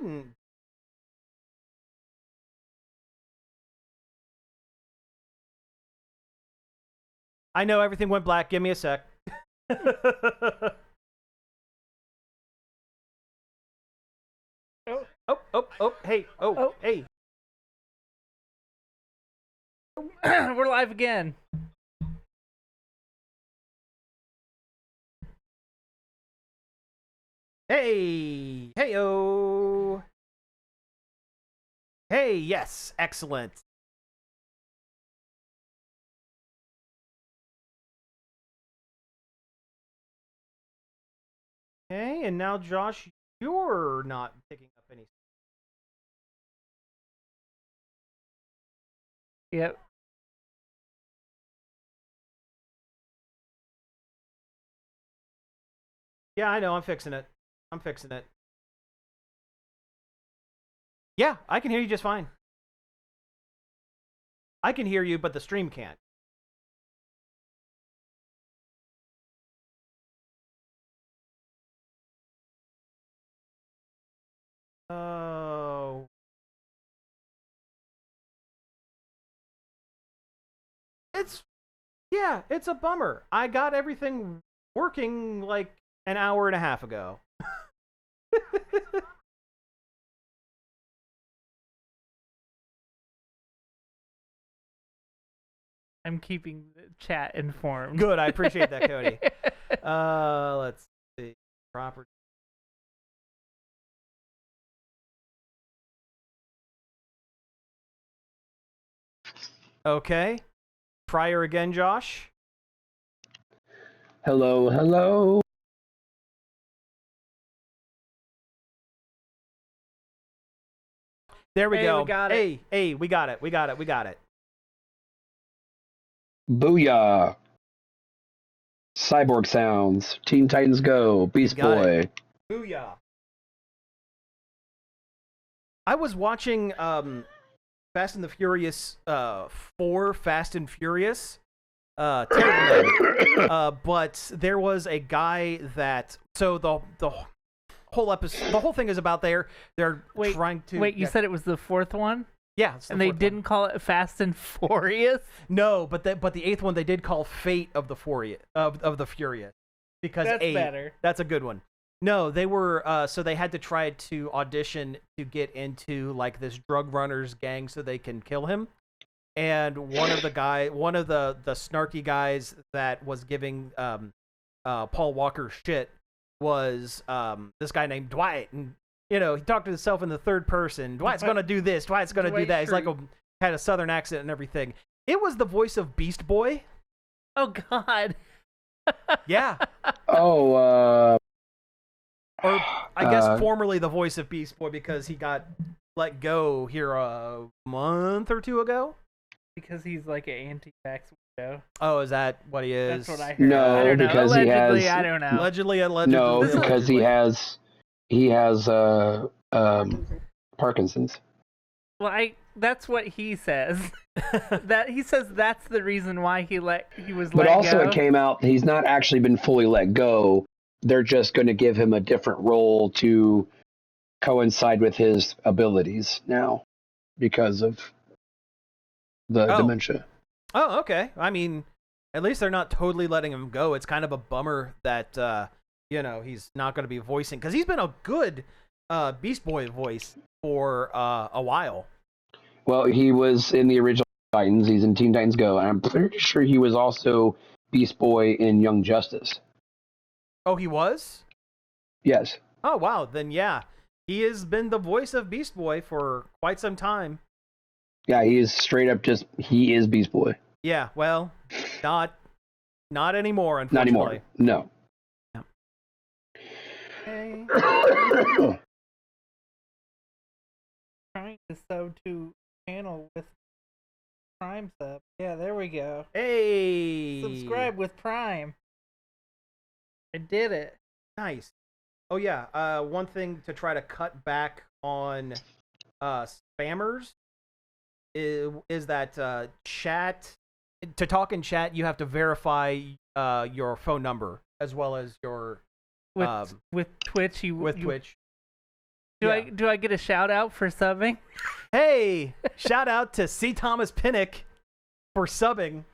wouldn't. I know everything went black. Give me a sec. Oh, Hey, Oh. hey. we're live again. Hey, hey-o. Hey, yes, excellent. Okay, and now, Josh, you're not picking up any. Yep. Yeah, I know, I'm fixing it. Yeah, I can hear you just fine. I can hear you, but the stream can't. Oh. It's a bummer. I got everything working like an hour and a half ago. I'm keeping the chat informed. Good, I appreciate that, Cody. Let's see. Property. Okay. Prior again, Josh. Hello, hello. There we go. We got it. Hey, we got it. Booyah. Cyborg sounds. Teen Titans Go. Beast Got Boy. it. Booyah. I was watching Fast and the Furious 4 Fast and Furious. Terrible. But there was a guy that the whole episode, the whole thing is about they're trying to Wait, you said it was the fourth one? yeah, it's the And they fourth didn't one. call it Fast and Furious? No, but the eighth one they did call Fate of the Furious of the Furious because That's eight, better. That's a good one. No, they were so they had to try to audition to get into like this drug runners gang so they can kill him. And one of the snarky guys that was giving Paul Walker shit was this guy named Dwight, and he talked to himself in the third person. Dwight's gonna do this. Dwight's gonna do that. He's like had a southern accent and everything. It was the voice of Beast Boy. Oh, God. Yeah. Oh, Or I guess formerly the voice of Beast Boy because he got let go here a month or two ago. Because he's like an anti-vax weirdo. Oh, is that what he is? That's what I heard. No, I don't know. because Allegedly, he has. I don't know. Allegedly. No, because he has Parkinson's. Well, that's what he says. That he says that's the reason why he was But let also, go. it came out he's not actually been fully let go. They're just going to give him a different role to coincide with his abilities now because of the dementia. Oh, okay. I mean, at least they're not totally letting him go. It's kind of a bummer that he's not going to be voicing because he's been a good Beast Boy voice for a while. Well, he was in the original Titans. He's in Teen Titans Go, and I'm pretty sure he was also Beast Boy in Young Justice. Oh, he was? Yes. Oh, wow. Then, yeah. He has been the voice of Beast Boy for quite some time. Yeah, he is straight up he is Beast Boy. Yeah, well, not anymore, unfortunately. Not anymore. No. Okay. Trying to sub to channel with Prime sub. Yeah, there we go. Hey! Subscribe with Prime. I did it. Nice. Oh, yeah. One thing to try to cut back on spammers is that chat. To talk in chat, you have to verify your phone number as well as your With Twitch, Twitch. Do I get a shout out for subbing? Hey, shout out to C. Thomas Pinnock for subbing.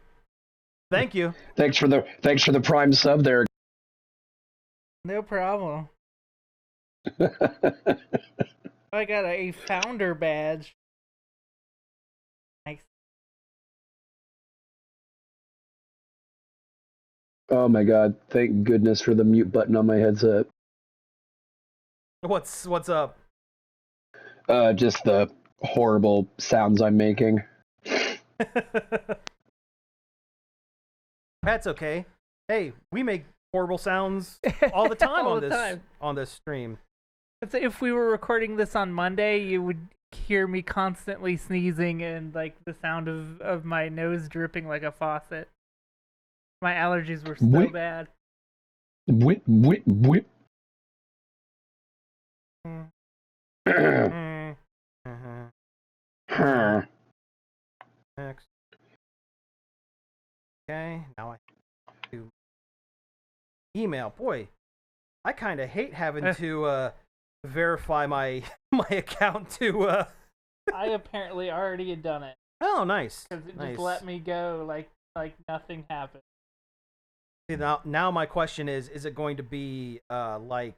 Thank you. Thanks for the prime sub there. No problem. I got a founder badge. Nice. Oh my god! Thank goodness for the mute button on my headset. What's up? Just the horrible sounds I'm making. That's okay. Hey, we make horrible sounds all the time All on the this time. on this stream. If we were recording this on Monday, you would hear me constantly sneezing and like the sound of my nose dripping like a faucet. My allergies were so Whip. bad. Whip, whip, whip. Mm. Huh. Next. Okay, now I do email. Boy, I kind of hate having to verify my account to. I apparently already had done it Oh, nice. because it Nice. just let me go like nothing happened. See, now my question is it going to be like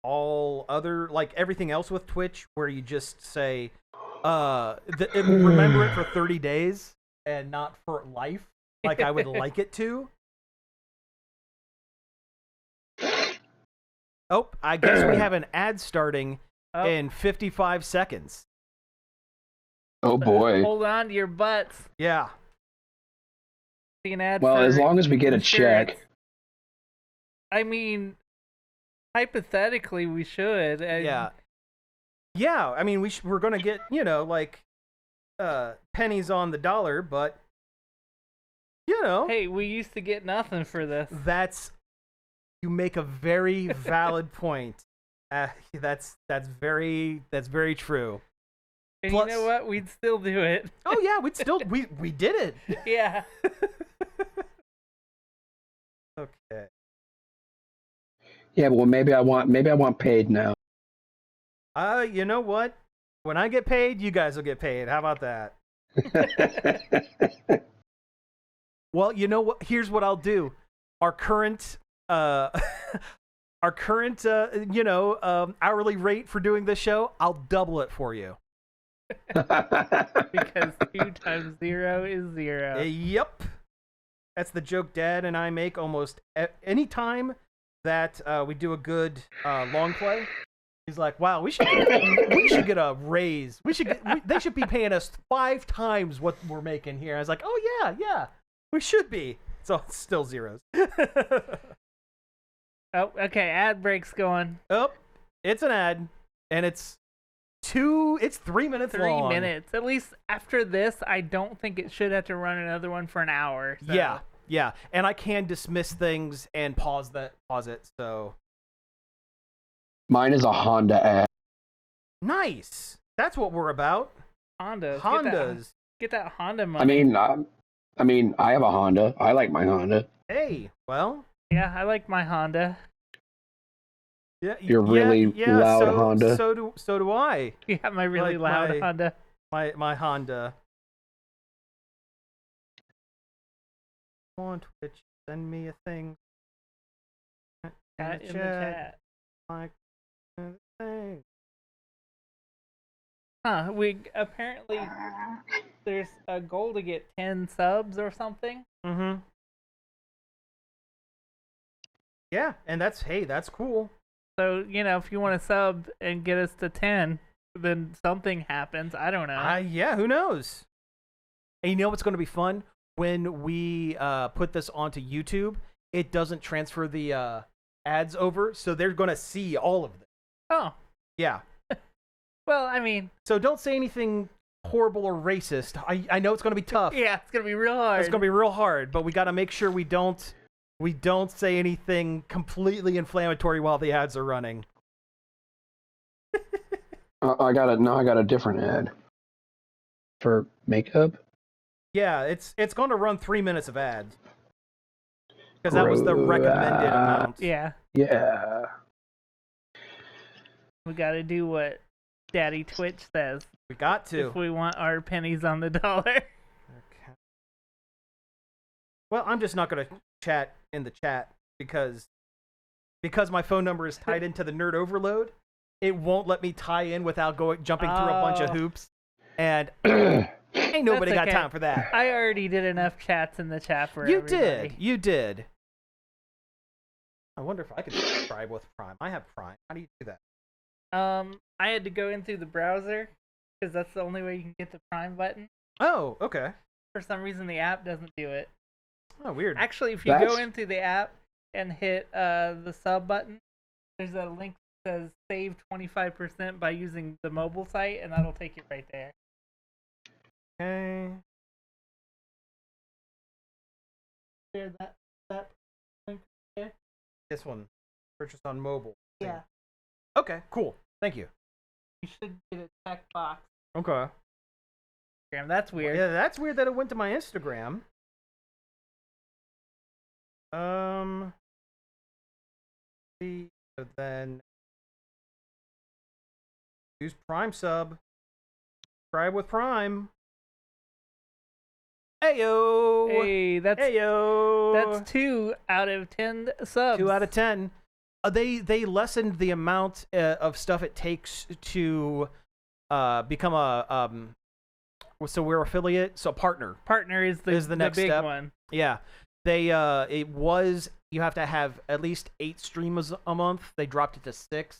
all other, like everything else with Twitch, where you just say remember it for 30 days and not for life, like I would like it to? Oh, I guess we have an ad starting Oh, in 55 seconds. Oh boy. hold on to your butts. Yeah. See an ad Well, for as long as we get a insurance. check. I mean, hypothetically, we should. Yeah. Yeah, I mean, we're going to get, like pennies on the dollar, but Hey, we used to get nothing for this. you make a very valid point. That's very true. And Plus- you know what? We'd still do it. Oh yeah, we did it. Yeah. Okay. Yeah, well, maybe I want paid now. You know what? When I get paid, you guys will get paid. How about that? Well, you know what? Here's what I'll do. Our current hourly rate for doing this show, I'll double it for you. Because 2 times 0 is 0. Yep. That's the joke Dad and I make almost any time that we do a good long play. He's like, "Wow, we should get a raise. They should be paying us 5 times what we're making here." I was like, "Oh yeah, we should be." So it's still zeros. Oh, okay. Ad break's going. Oh, it's an ad, and it's 3 minutes 3 long. minutes. At least after this, I don't think it should have to run another one for an hour. So. Yeah, and I can dismiss things and pause it. So Mine is a Honda ad. nice. That's what we're about. Hondas. Hondas. Get that Honda money. I mean, I have a Honda. I like my Honda. Hey, well, Yeah, I like my Honda. yeah, Your really loud Honda. So do I. Yeah, my really Like loud my- Honda. My Honda. On Twitch, send me a thing. Chat in the chat. Like thing. Huh, apparently there's a goal to get 10 subs or something. Mm-hmm. Yeah, and that's cool. So, if you want to sub and get us to 10, then something happens. I don't know. Yeah, who knows? And you know what's going to be fun? When we put this onto YouTube, it doesn't transfer the ads over, so they're going to see all of them. Oh, Yeah. well, I mean, So don't say anything horrible or racist. I know it's going to be tough. yeah, it's going to be real hard. It's going to be real hard, but we got to make sure we don't say anything completely inflammatory while the ads are running. I got a different ad for makeup. Yeah, it's going to run 3 minutes of ads. Because that was the recommended amount. Yeah. Yeah. We got to do what Daddy Twitch says We got to. if we want our pennies on the dollar. Okay. Well, I'm just not going to chat in the chat because my phone number is tied into the Nerd Overload. It won't let me tie in without jumping through a bunch of hoops, and ain't nobody got okay. time for that. I already did enough chats in the chat for You everybody. did. I wonder if I could subscribe with Prime. I have Prime. How do you do that? I had to go in through the browser because that's the only way you can get the Prime button. Oh, okay. For some reason, the app doesn't do it. Oh, weird. Actually, if you go in through the app and hit the sub button, there's a link that says save 25% by using the mobile site, and that'll take you right there. Okay. Share that link there. This one, purchase on mobile. Yeah. Okay, cool. Thank you. You should get a checkbox. Okay. Damn, that's weird. Yeah, that's weird that it went to my Instagram. See, then use Prime sub. Subscribe with Prime. Heyo. Hey, Heyo. that's 2 out of 10 subs. 2 out of 10. They lessened the amount of stuff it takes to become a so we're affiliate, so partner. Partner is the next big step. one. Yeah. They it was you have to have at least 8 streams a month. They dropped it to 6.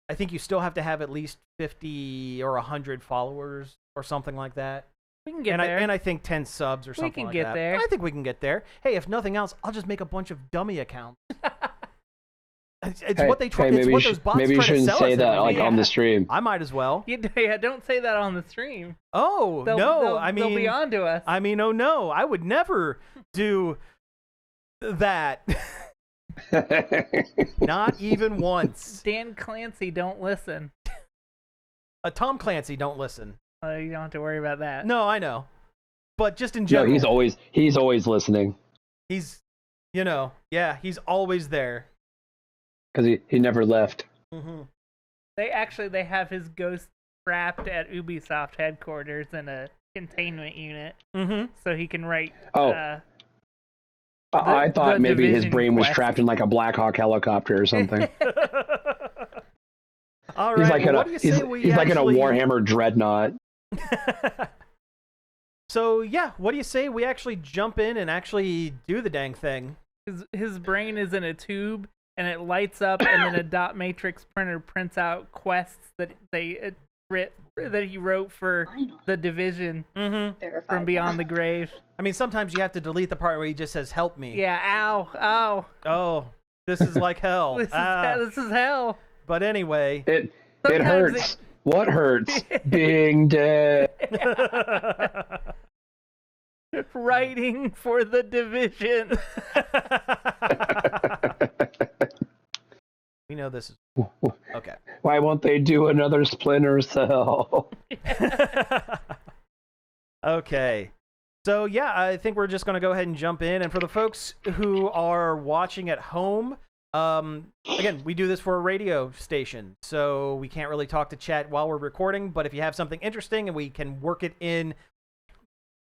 I think you still have to have at least 50 or 100 followers or something like that. We can get there. I think 10 subs or something like that. We can get there. I think we can get there. Hey, if nothing else, I'll just make a bunch of dummy accounts. It's what they try. It's what those bots maybe you try to shouldn't sell say us that every day. on the stream. I might as well. Yeah, don't say that on the stream. Oh no! They'll be on to us. I mean, oh no! I would never do that. Not even once. Dan Clancy, don't listen. Tom Clancy, don't listen. You don't have to worry about that. No, I know. But just in general, No, he's always listening. He's he's always there. Because he never left. Mm-hmm. They have his ghost trapped at Ubisoft headquarters in a containment unit, so he can write. I thought maybe his Division brain was quest. trapped in like a Black Hawk helicopter or something. All He's right. like What do you say we he's like in a actually... Warhammer dreadnought. So yeah, what do you say we actually jump in and actually do the dang thing? His brain is in a tube, and it lights up, and then a dot matrix printer prints out quests that he wrote for the Division from Beyond the Grave. I mean, sometimes you have to delete the part where he just says "help me." Yeah, ow. Oh, this is like hell. This is hell. But anyway, It Sometimes hurts. What hurts? Being dead. Writing for the Division. We know this is okay. Why won't they do another Splinter Cell? Okay. So yeah, I think we're just going to go ahead and jump in. And for the folks who are watching at home, again, we do this for a radio station, so we can't really talk to chat while we're recording. But if you have something interesting and we can work it in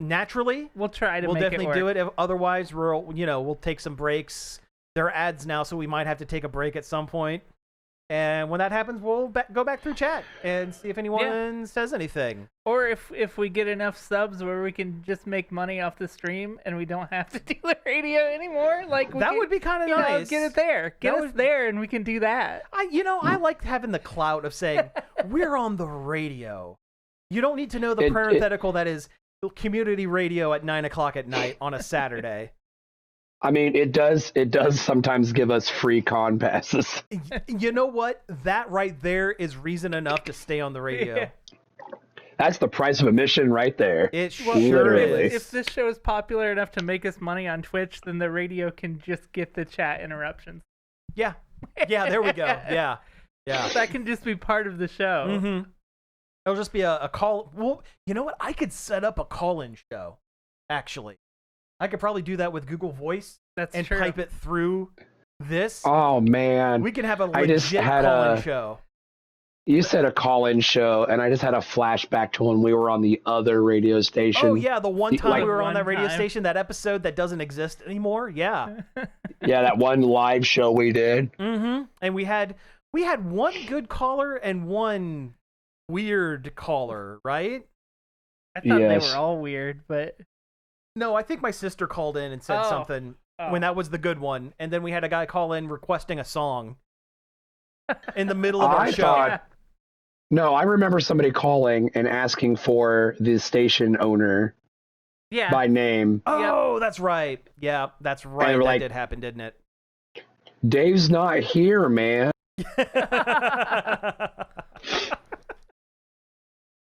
naturally, We'll try to we'll make definitely it work. do it. Otherwise, we'll take some breaks. There are ads now, so we might have to take a break at some point. And when that happens, we'll go back through chat and see if anyone says anything. Or if we get enough subs where we can just make money off the stream and we don't have to do the radio anymore, like That would be kind of nice. Get it there, there, and we can do that. I like having the clout of saying we're on the radio. You don't need to know the parenthetical that is community radio at 9:00 at night on a Saturday. I mean, it does sometimes give us free con passes. You know what? That right there is reason enough to stay on the radio. Yeah. That's the price of admission right there. It sure Literally. is. If this show is popular enough to make us money on Twitch, then the radio can just get the chat interruptions. Yeah, there we go. Yeah. That can just be part of the show. Mm-hmm. It'll just be a call. Well, you know what? I could set up a call-in show, actually. I could probably do that with Google Voice and true. pipe it through this. Oh man, We can have a I just legit had call-in a- show. You said a call-in show, and I just had a flashback to when we were on the other radio station. Oh yeah, the one time we were on one that radio time. station, that episode that doesn't exist anymore. Yeah. Yeah, that one live show we did. Mm-hmm. And we had one good caller and one weird caller, right? I thought Yes. they were all weird, but No, I think my sister called in and said something when that was the good one, and then we had a guy call in requesting a song in the middle of our show. No, I remember somebody calling and asking for the station owner yeah, by name. Oh, that's right. Yeah, that's right. And That we're like, did happen, didn't it? Dave's not here, man.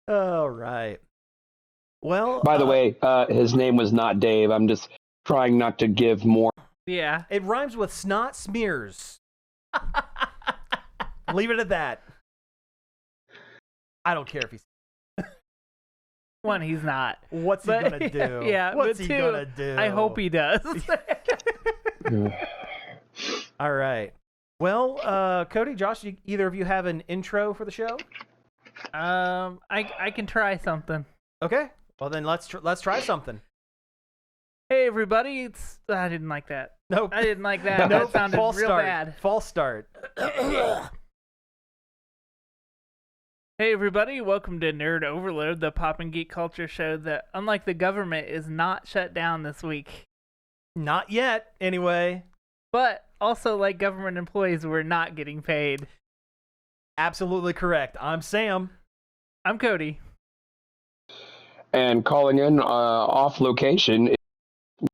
All right. Well, By the way, his name was not Dave. I'm just trying not to give more. yeah. it rhymes with snot smears. Leave it at that. I don't care if he's. One, he's not. What's he gonna do? Yeah, What's but he two, gonna do? I hope he does. All right. Well, Cody, Josh, either of you have an intro for the show? I can try something. Okay. Well, then let's try something. Hey everybody, I didn't like that. Nope. I didn't like that. Nope. That sounded False real start. bad. False start. Hey everybody, welcome to Nerd Overload, the pop and geek culture show that, unlike the government, is not shut down this week. Not yet, anyway. But also, like government employees, we're not getting paid. Absolutely correct. I'm Sam. I'm Cody. And calling in off location is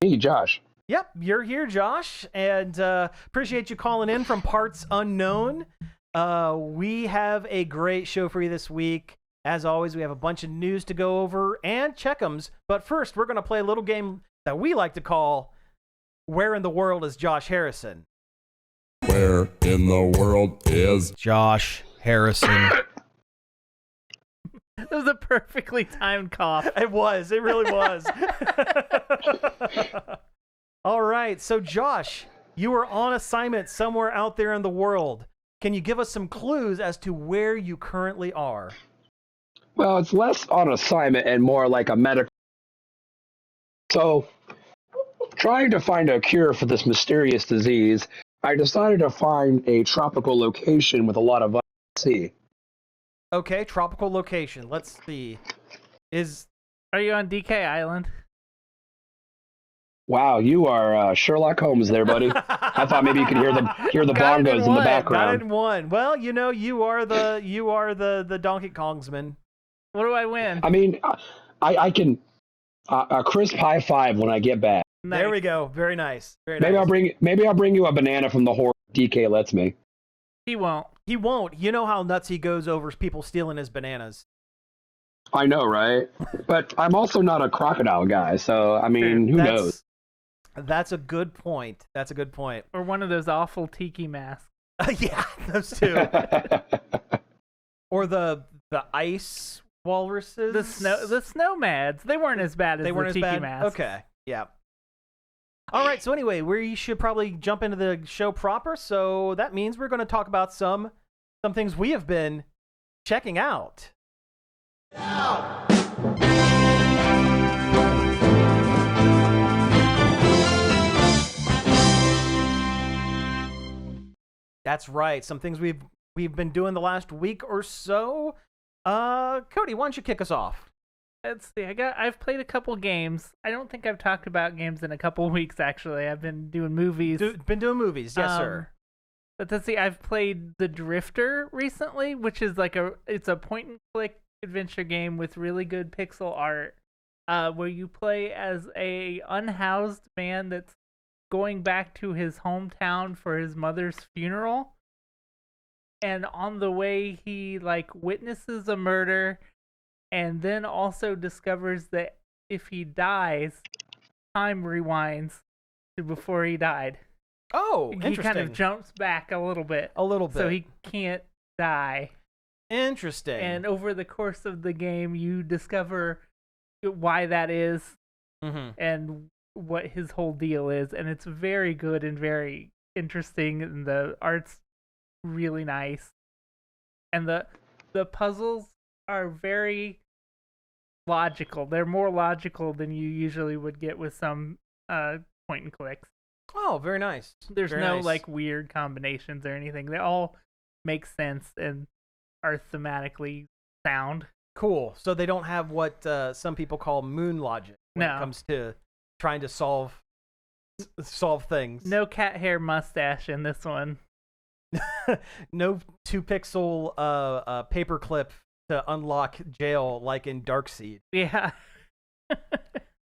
me, Josh. Yep, you're here, Josh, and appreciate you calling in from parts unknown. We have a great show for you this week. As always, we have a bunch of news to go over and check'ems. But first, we're going to play a little game that we like to call Where in the World is Josh Harrison? Where in the world is Josh Harrison? That was a perfectly timed cough. It was. It really was. All right. So, Josh, you were on assignment somewhere out there in the world. Can you give us some clues as to where you currently are? Well, it's less on assignment and more like a medical. So, trying to find a cure for this mysterious disease, I decided to find a tropical location with a lot of vitamin C. Okay, tropical location. Let's see. Are you on DK Island? Wow, you are Sherlock Holmes there, buddy. I thought maybe you could hear the Got it in bongos in the one. Got background. it in one. Well, you know, you are the Donkey Kongsman. What do I win? I mean, I can a crisp high five when I get back. Nice. There we go. Very nice. Very Maybe nice. I'll bring you a banana from the horse DK lets me. He won't. He won't. You know how nuts he goes over people stealing his bananas. I know, right? But I'm also not a crocodile guy, so I mean, who knows? That's a good point. That's a good point. Or one of those awful tiki masks. Yeah, those two. Or the ice walruses. The snowmads. They weren't as bad as They weren't the as tiki bad. masks. Okay. Yeah. All right. So anyway, we should probably jump into the show proper. So that means we're going to talk about some things we have been checking out. That's right. Some things we've been doing the last week or so. Cody, why don't you kick us off? Let's see. I've played a couple games. I don't think I've talked about games in a couple weeks. Actually, I've been doing movies. Been doing movies, yes, sir. But let's see. I've played The Drifter recently, which is it's a point and click adventure game with really good pixel art, where you play as a unhoused man that's going back to his hometown for his mother's funeral, and on the way he witnesses a murder, and then also discovers that if he dies, time rewinds to before he died. Oh, interesting. He kind of jumps back a little bit. So he can't die. Interesting. And over the course of the game, you discover why that is, and what his whole deal is. And it's very good and very interesting, and the art's really nice. And the puzzles are very logical. They're more logical than you usually would get with some point and clicks. Oh, very nice. There's very no nice. like weird combinations or anything. They all make sense and are thematically sound. Cool. So they don't have what some people call moon logic when it comes to trying to solve things. No cat hair mustache in this one. No 2-pixel paperclip to unlock jail like in Darkseid. Yeah.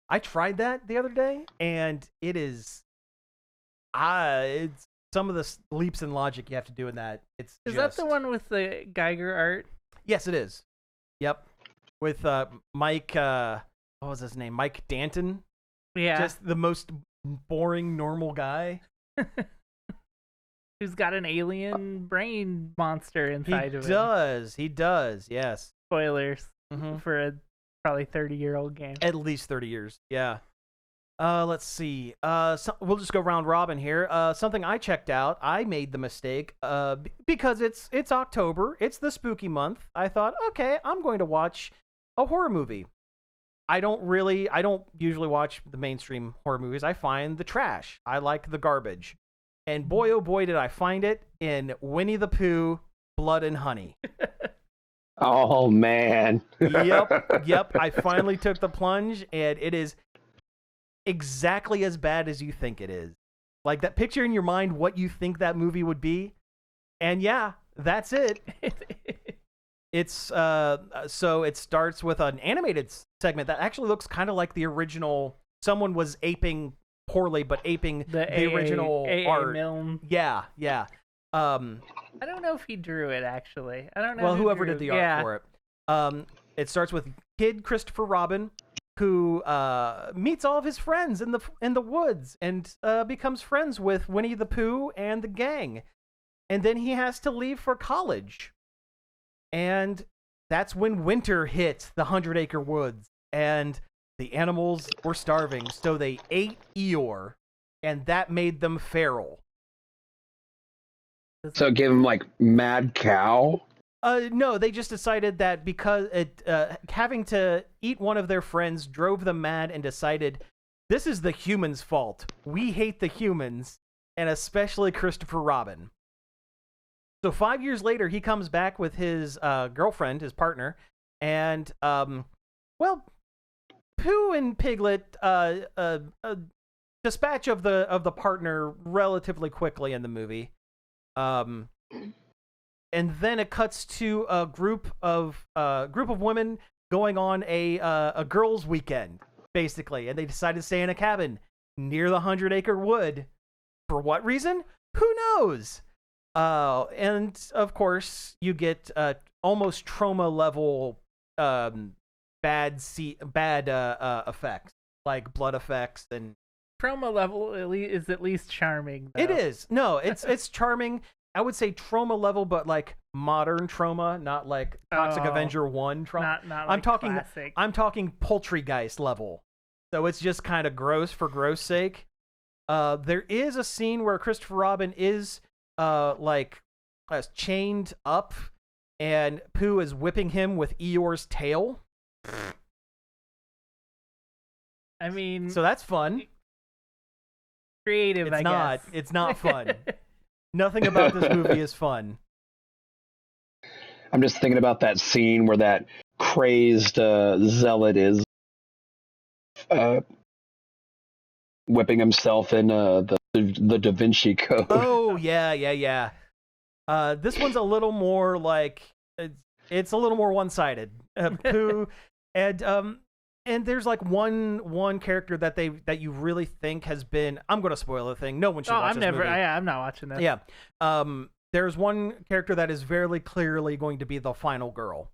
I tried that the other day, and it's some of the leaps in logic you have to do in that. Is that the one with the Geiger art? Yes, it is. Yep. With Mike, what was his name? Mike Danton. Yeah. Just the most boring, normal guy. Who's got an alien brain monster inside of him. He does, yes. Spoilers for a probably 30-year-old game. At least 30 years, yeah. Let's see. We'll just go round robin here. Something I checked out, I made the mistake, because it's October, it's the spooky month. I thought, okay, I'm going to watch a horror movie. I don't usually watch the mainstream horror movies. I find the trash. I like the garbage. And boy, oh boy, did I find it in Winnie the Pooh, Blood and Honey. Oh, man. Yep. I finally took the plunge, and it is exactly as bad as you think it is. Like, that picture in your mind what you think that movie would be, and yeah, that's it. It's so it starts with an animated segment that actually looks kind of like the original. Someone was aping poorly, but aping the original art. Milne. Yeah. I don't know if he drew it actually. I don't know. Well, whoever did the art for it. It starts with kid Christopher Robin, who meets all of his friends in the woods and becomes friends with Winnie the Pooh and the gang, and then he has to leave for college. And that's when winter hit the 100-acre woods, and the animals were starving, so they ate Eeyore, and that made them feral. So it gave him, like, mad cow? No, they just decided that because having to eat one of their friends drove them mad and decided, this is the humans' fault. We hate the humans, and especially Christopher Robin. So 5 years later, he comes back with his girlfriend, his partner, and, well, Pooh and Piglet dispatch of the partner relatively quickly in the movie. And then it cuts to a group of women going on a girls' weekend, basically, and they decide to stay in a cabin near the 100-acre wood. For what reason? Who knows? And of course, you get almost trauma level bad effects, like blood effects and trauma level is at least charming, though. It is. No, it's charming. I would say trauma level, but like modern trauma, not like Toxic Avenger 1 trauma. Not like classic. I'm talking Poultrygeist level. So it's just kind of gross for gross sake. There is a scene where Christopher Robin is chained up, and Pooh is whipping him with Eeyore's tail. I mean, so that's fun. Creative, I guess. It's not fun. Nothing about this movie is fun. I'm just thinking about that scene where that crazed zealot is whipping himself in the Da Vinci Code. Oh, yeah. This one's a little more like it's a little more one-sided. Pooh and there's like one character that you really think has been. I'm going to spoil the thing. No one should watch this movie. I'm not watching this. Yeah. There's one character that is very clearly going to be the final girl.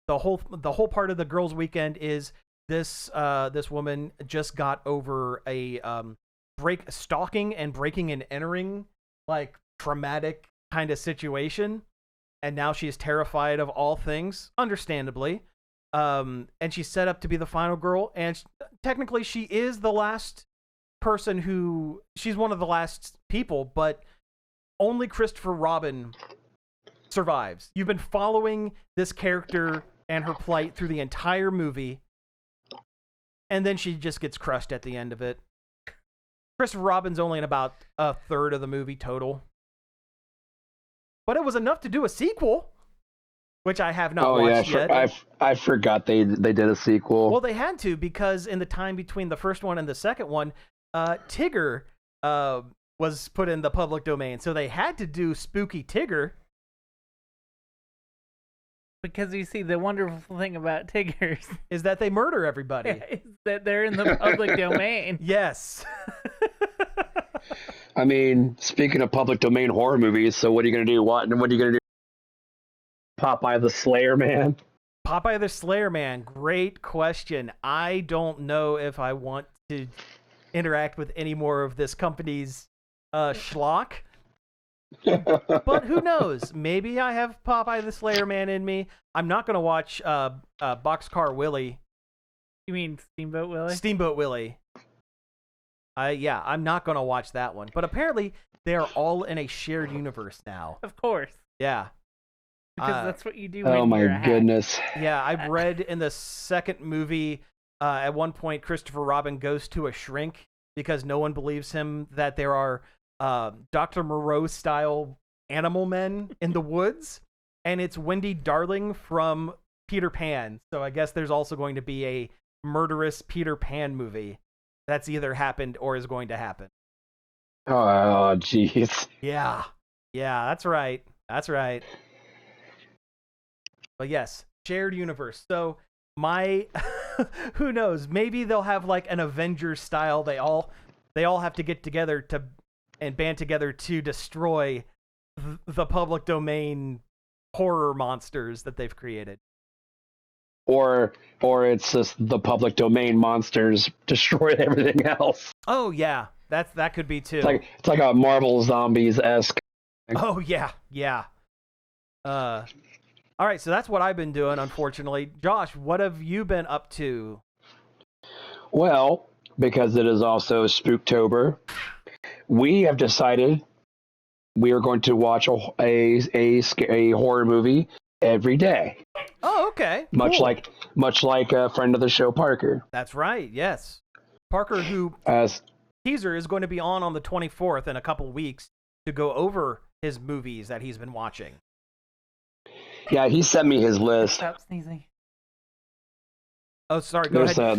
The whole part of the girls' weekend is this woman just got over a stalking and breaking and entering, like, traumatic kind of situation, and now she's terrified of all things, understandably. And she's set up to be the final girl, and technically she is the last person she's one of the last people, but only Christopher Robin survives. You've been following this character and her plight through the entire movie, and then she just gets crushed at the end of it. Christopher Robin's only in about a third of the movie total. But it was enough to do a sequel, which I have not watched yet. I forgot they did a sequel. Well, they had to, because in the time between the first one and the second one, Tigger was put in the public domain, so they had to do Spooky Tigger. Because you see, the wonderful thing about Tiggers is that they murder everybody. Is that they're in the public domain. Yes. I mean, speaking of public domain horror movies, so what are you going to do? What are you going to do? Popeye the Slayer Man? Popeye the Slayer Man, great question. I don't know if I want to interact with any more of this company's schlock. But who knows? Maybe I have Popeye the Slayer Man in me. I'm not going to watch Boxcar Willie. You mean Steamboat Willie? Steamboat Willie. I'm not going to watch that one. But apparently, they're all in a shared universe now. Of course. Yeah. Because that's what you do. Oh when you're my goodness. Yeah, I've read in the second movie, at one point, Christopher Robin goes to a shrink because no one believes him that there are Dr. Moreau-style animal men in the woods. And it's Wendy Darling from Peter Pan. So I guess there's also going to be a murderous Peter Pan movie that's either happened or is going to happen. Oh, jeez. Yeah, that's right. But yes, shared universe. So my, who knows? Maybe they'll have like an Avengers style. They all have to get together and band together to destroy the public domain horror monsters that they've created. Or it's just the public domain monsters destroy everything else. Oh yeah, that could be too. It's like a Marvel Zombies-esque. Oh yeah. All right, so that's what I've been doing, unfortunately. Josh, what have you been up to? Well, because it is also Spooktober, we have decided we are going to watch a horror movie every day. Oh, okay. Much cool. like a friend of the show, Parker. That's right. Yes, Parker, who teaser is going to be on the 24th in a couple weeks to go over his movies that he's been watching. Yeah, he sent me his list. Stop sneezing. Oh, sorry. Go ahead.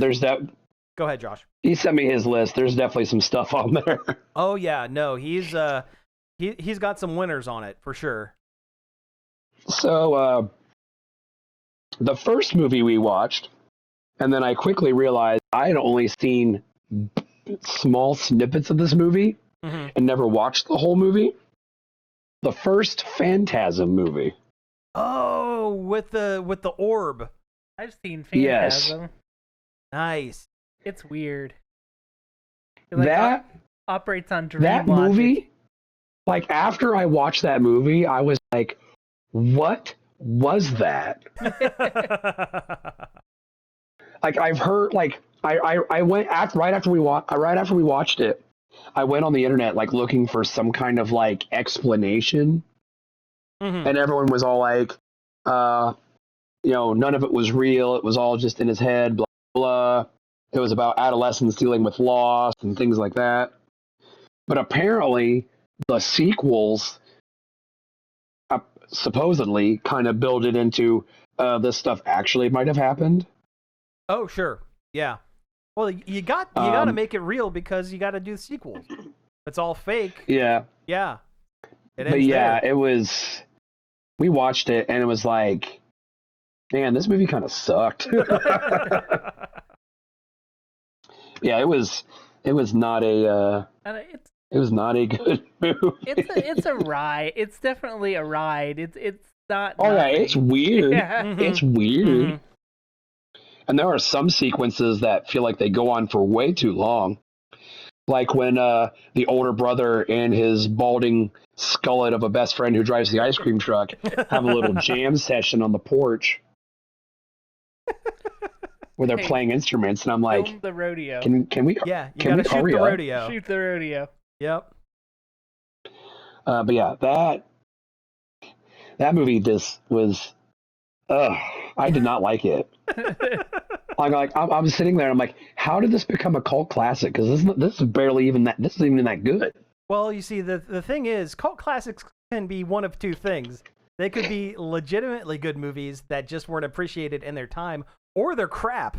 Go ahead, Josh. He sent me his list. There's definitely some stuff on there. Oh yeah, no, he's got some winners on it for sure. So the first movie we watched, and then I quickly realized I had only seen small snippets of this movie and never watched the whole movie. The first Phantasm movie. Oh, with the orb. I've seen Phantasm. Yes. Nice. It's weird. It operates on dream that logic. movie. Like after I watched that movie, I was like, "What was that?" Like I've heard, like I went right after we watched it. I went on the internet like looking for some kind of like explanation. And everyone was all like, none of it was real. It was all just in his head, blah, blah. It was about adolescents dealing with loss and things like that. But apparently, the sequels supposedly kind of build it into this stuff actually might have happened. Oh, sure. Yeah. Well, you got to make it real because you got to do sequels. It's all fake. Yeah. Yeah. It was. We watched it and it was like, man, this movie kind of sucked. Yeah, it was not a. It was not a good movie. It's a ride. It's definitely a ride. It's not. Oh yeah, it's weird. Yeah. It's weird. And there are some sequences that feel like they go on for way too long. Like when the older brother and his balding skullet of a best friend who drives the ice cream truck have a little jam session on the porch where they're playing instruments, and I'm like, film the rodeo. Can we? Yeah, you gotta shoot the rodeo. Shoot the rodeo. Yep. But yeah, That movie just was. I did not like it. I'm sitting there. I'm like, how did this become a cult classic? Because this is barely even that. This isn't even that good. Well, you see, the thing is, cult classics can be one of two things. They could be legitimately good movies that just weren't appreciated in their time, or they're crap.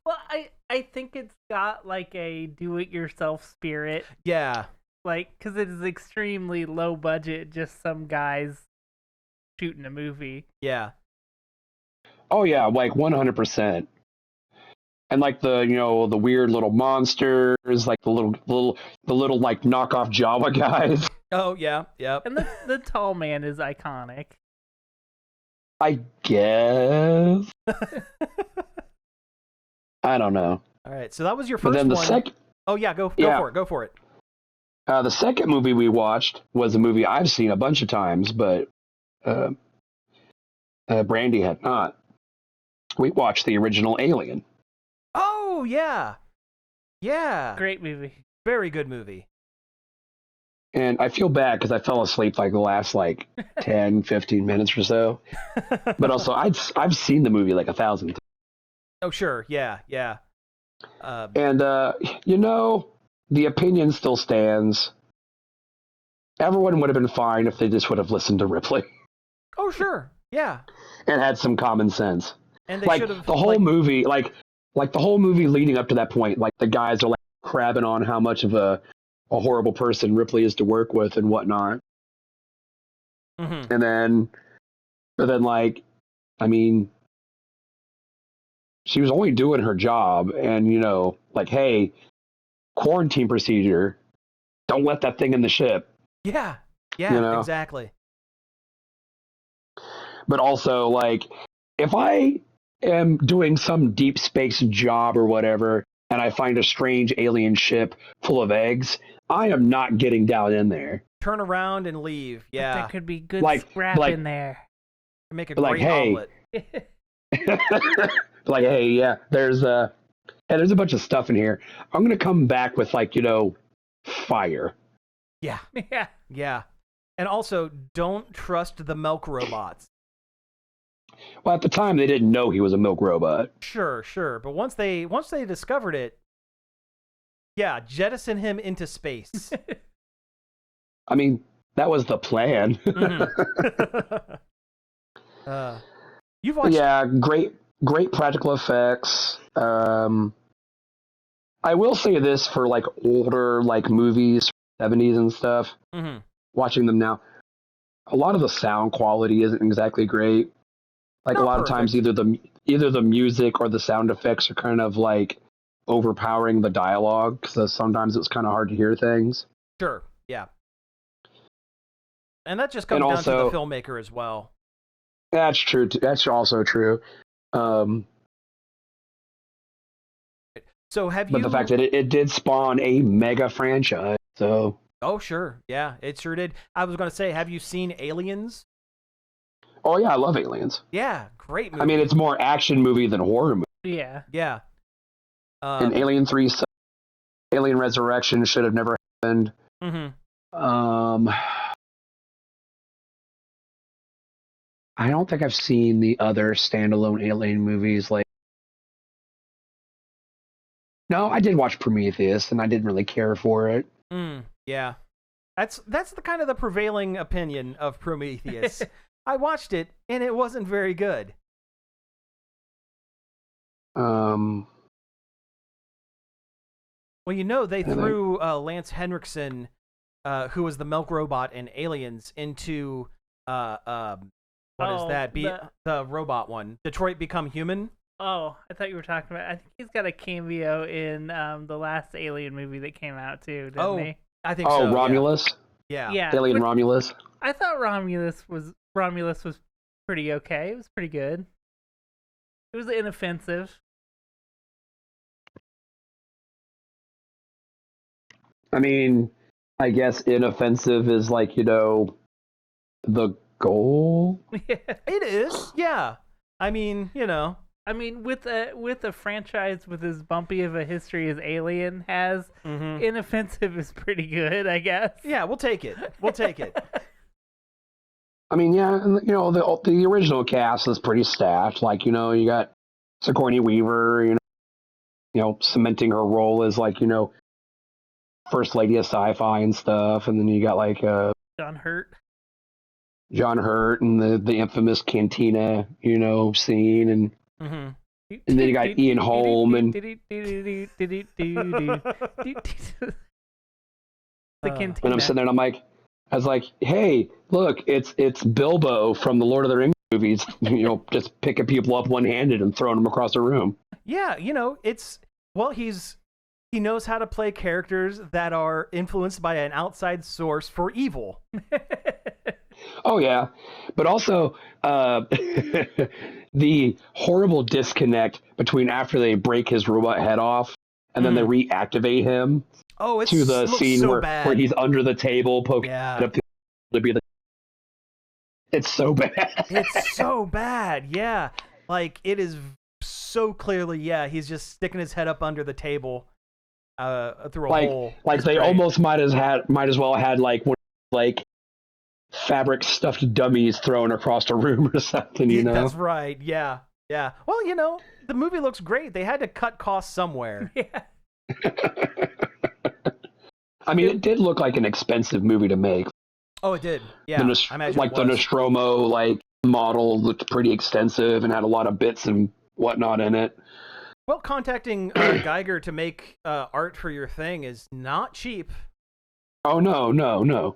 Well, I think it's got like a do-it-yourself spirit. Yeah. Like, because it is extremely low budget, just some guys shooting a movie. Yeah. Oh yeah, like 100%. And like the weird little monsters, like the little like knockoff Java guys. Oh yeah, yep. And the tall man is iconic. I guess. I don't know. All right, so that was your But first then the one. second. Oh yeah, go for it. Go for it. The second movie we watched was a movie I've seen a bunch of times, but Brandy had not. We watched the original Alien. Oh yeah, yeah. Great movie. Very good movie. And I feel bad because I fell asleep like the last 10, 15 minutes or so. But also, I've seen the movie like 1,000 times. Oh sure, yeah. And the opinion still stands. Everyone would have been fine if they just would have listened to Ripley. Oh sure, yeah. And had some common sense. And they should have the whole movie, like the whole movie leading up to that point, like the guys are like crabbing on how much of a horrible person Ripley is to work with and whatnot. Mm-hmm. But then like, I mean, she was only doing her job, and like, hey, quarantine procedure, don't let that thing in the ship. Yeah, exactly. But also, like, if I am doing some deep space job or whatever, and I find a strange alien ship full of eggs, I am not getting down in there. Turn around and leave. Yeah, there could be good scrap in there. Make a great omelet. Like, hey, yeah, there's a bunch of stuff in here. I'm gonna come back with fire. Yeah, yeah, yeah. And also, don't trust the milk robots. Well, at the time, they didn't know he was a milk robot. Sure. But once they discovered it, yeah, jettison him into space. I mean, that was the plan. Mm-hmm. You've watched... Yeah, great practical effects. I will say this for older movies, 70s and stuff. Mm-hmm. Watching them now, a lot of the sound quality isn't exactly great. A lot of times, either the music or the sound effects are kind of overpowering the dialogue, so sometimes it's kind of hard to hear things. Sure, yeah. And that just comes down to the filmmaker as well. That's true. That's also true. So have you... But the fact that it did spawn a mega franchise, so... Oh, sure. Yeah, it sure did. I was going to say, have you seen Aliens? Oh, yeah, I love Aliens. Yeah, great movie. I mean, it's more action movie than horror movie. Yeah. Yeah. And Alien 3, Alien Resurrection should have never happened. Mm-hmm. I don't think I've seen the other standalone Alien movies. No, I did watch Prometheus, and I didn't really care for it. Yeah. That's the kind of the prevailing opinion of Prometheus. I watched it, and it wasn't very good. Well, they threw Lance Henriksen, who was the milk robot in Aliens, into what is that? The robot one, Detroit Become Human. Oh, I thought you were talking about... I think he's got a cameo in the last Alien movie that came out, too, didn't he? I think so. Oh, Romulus? Yeah. Alien Romulus? I thought Romulus was pretty okay. It was pretty good. It was inoffensive. I mean, I guess inoffensive is the goal? It is, yeah. I mean, with a franchise with as bumpy of a history as Alien has, inoffensive is pretty good, I guess. Yeah, we'll take it. I mean, yeah, and the original cast is pretty stacked. Like, you got Sigourney Weaver, cementing her role as like, first lady of sci-fi and stuff, and then you got like John Hurt. John Hurt and the infamous cantina, scene, and Mm-hmm. and then you got Ian Holm and the cantina. and I'm sitting there and I was like, hey, look, it's Bilbo from the Lord of the Rings movies, just picking people up one-handed and throwing them across the room. Yeah, he knows how to play characters that are influenced by an outside source for evil. Oh yeah, but also the horrible disconnect between after they break his robot head off and then they reactivate him. Oh, to the scene so where he's under the table poking up to be the. It's so bad. It's so bad. Yeah, like it is so clearly. Yeah, he's just sticking his head up under the table, through a hole. Like they almost might as well had like one like fabric stuffed dummies thrown across a room or something. That's right. Yeah, yeah. Well, the movie looks great. They had to cut costs somewhere. Yeah. I mean, it did look like an expensive movie to make. Oh, it did. Yeah, I imagine the Nostromo model looked pretty extensive and had a lot of bits and whatnot in it. Well, contacting Geiger to make art for your thing is not cheap. Oh no.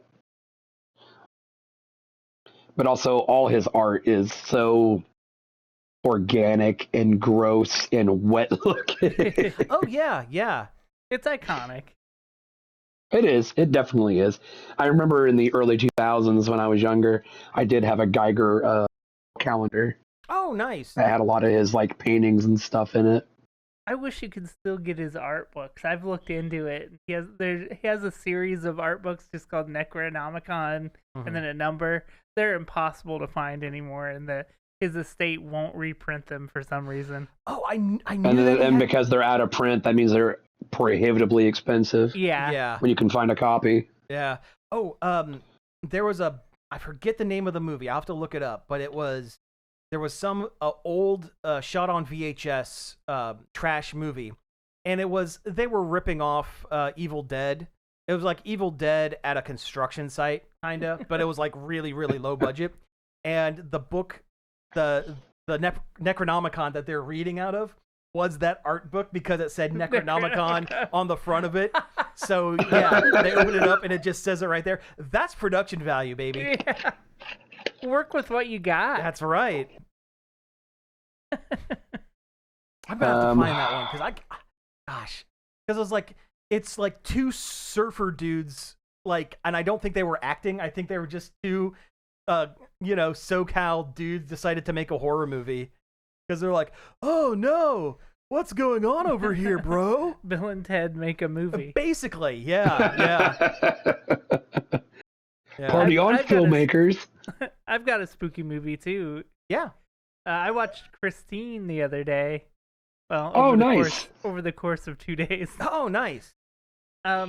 But also, all his art is so organic and gross and wet looking. Oh yeah. It's iconic. It is. It definitely is. I remember in the early 2000s when I was younger, I did have a Geiger calendar. Oh, nice. That had a lot of his paintings and stuff in it. I wish you could still get his art books. I've looked into it. He has a series of art books just called Necronomicon, and then a number. They're impossible to find anymore, and his estate won't reprint them for some reason. Oh, I knew and because they're out of print, that means they're prohibitively expensive. Yeah. When you can find a copy. Yeah. Oh, there was I forget the name of the movie. I'll have to look it up, but there was some old shot on VHS trash movie, and they were ripping off Evil Dead. It was like Evil Dead at a construction site, kind of, but it was like really, really low budget. And the book, the Necronomicon that they're reading out of was that art book because it said Necronomicon on the front of it. So yeah, they open it up and it just says it right there. That's production value, baby. Yeah. Work with what you got. That's right. I'm gonna have to find that one because it was like it's like two surfer dudes and I don't think they were acting. I think they were just two, SoCal dudes decided to make a horror movie because they're like, oh no, what's going on over here, bro? Bill and Ted make a movie. Basically, yeah. Party on, filmmakers. I've got a spooky movie too. Yeah. I watched Christine the other day. Well, over the course of 2 days. Oh, nice.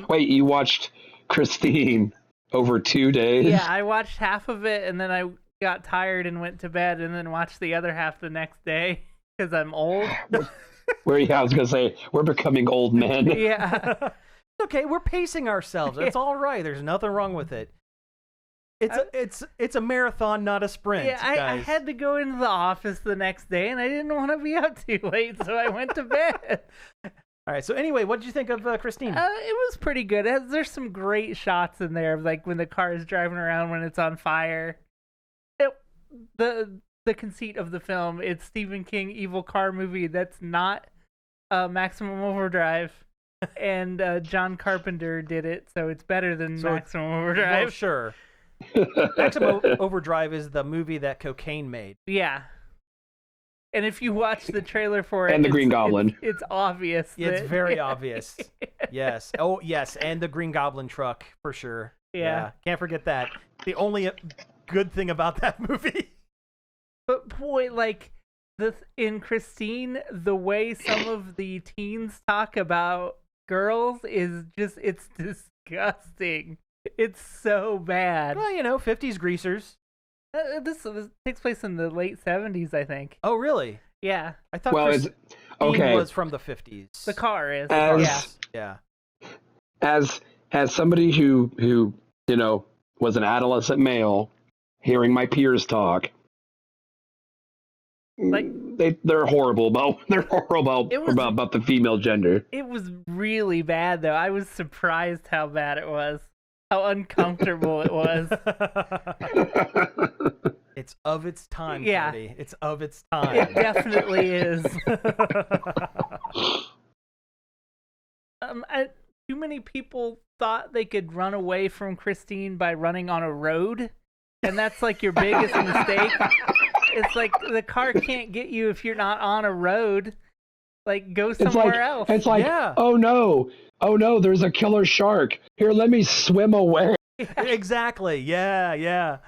Wait, you watched Christine over 2 days? Yeah, I watched half of it and then I got tired and went to bed and then watched the other half the next day because I'm old. I was going to say, we're becoming old men. Yeah. Okay, we're pacing ourselves. It's all right. There's nothing wrong with it. It's a marathon, not a sprint. Yeah, I had to go into the office the next day, and I didn't want to be out too late, so I went to bed. All right. So anyway, what did you think of Christine? It was pretty good. There's some great shots in there, like when the car is driving around when it's on fire. The conceit of the film, it's Stephen King evil car movie that's not Maximum Overdrive. And John Carpenter did it, so it's better than Maximum Overdrive. Well, sure. Maximum Overdrive is the movie that Cocaine made. Yeah. And if you watch the trailer for it, and the Green Goblin, it's obvious. It's very obvious. Yes. Oh, yes, and the Green Goblin truck for sure. Yeah. Can't forget that. The only good thing about that movie. But boy, in Christine, the way some of the teens talk about girls is it's disgusting. It's so bad. Well, 50s greasers. This takes place in the late 70s, I think. Oh, really? Yeah. I thought Well, Christine okay. was from the 50s. The car is. Yeah. As somebody who was an adolescent male, hearing my peers talk, Like, they're horrible about about the female gender. It was really bad, though. I was surprised how bad it was. How uncomfortable it was. It's of its time, Yeah. Cody. It's of its time. It definitely is. Too many people thought they could run away from Christine by running on a road, and that's like your biggest mistake. It's like the car can't get you if you're not on a road. Like, go somewhere else. It's like, Yeah. oh no, there's a killer shark. Here, let me swim away. Exactly. Yeah.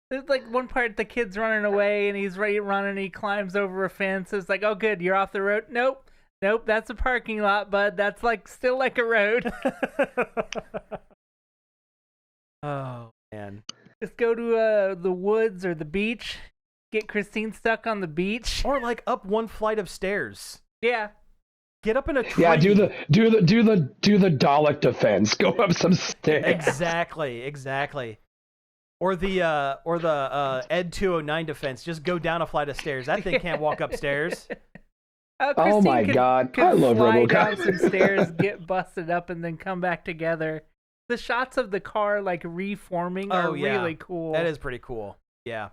There's like one part the kid's running away and he's ready to run and he climbs over a fence. It's like, oh good, you're off the road. Nope, that's a parking lot, bud. That's like still like a road. Oh man. Just go to the woods or the beach. Get Christine stuck on the beach. Or like up one flight of stairs. Yeah. Get up in a tree. Yeah, do the Dalek defense. Go up some stairs. Exactly. Or the Ed 209 defense. Just go down a flight of stairs. That thing can't walk upstairs. Oh my God! I love fly RoboCop. down some stairs, get busted up, and then come back together. The shots of the car like reforming are really cool. That is pretty cool. Yeah.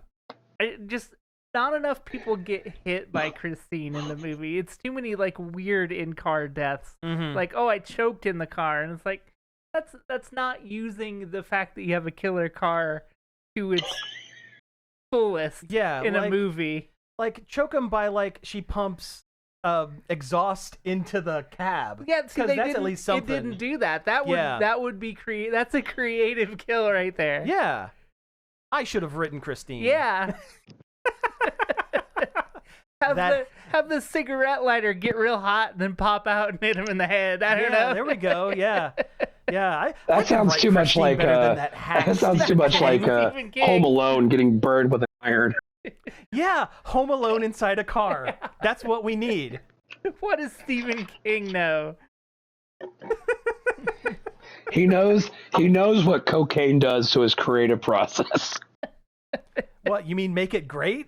Just not enough people get hit by Christine in the movie. It's too many like weird in-car deaths. Mm-hmm. Like, oh, I choked in the car, and it's like that's not using the fact that you have a killer car to its fullest. Yeah, in a movie. Like choke him by like she pumps exhaust into the cab. Yeah, see, that's at least something. It didn't do that. That would be That's a creative kill right there. Yeah, I should have written Christine. Yeah. Have the cigarette lighter get real hot and then pop out and hit him in the head. I don't know. There we go. Yeah. I sounds too much like that sounds too much like Home Alone getting burned with an iron. Yeah, Home Alone inside a car. Yeah. That's what we need. What does Stephen King know? He knows what cocaine does to his creative process. What, you mean make it great?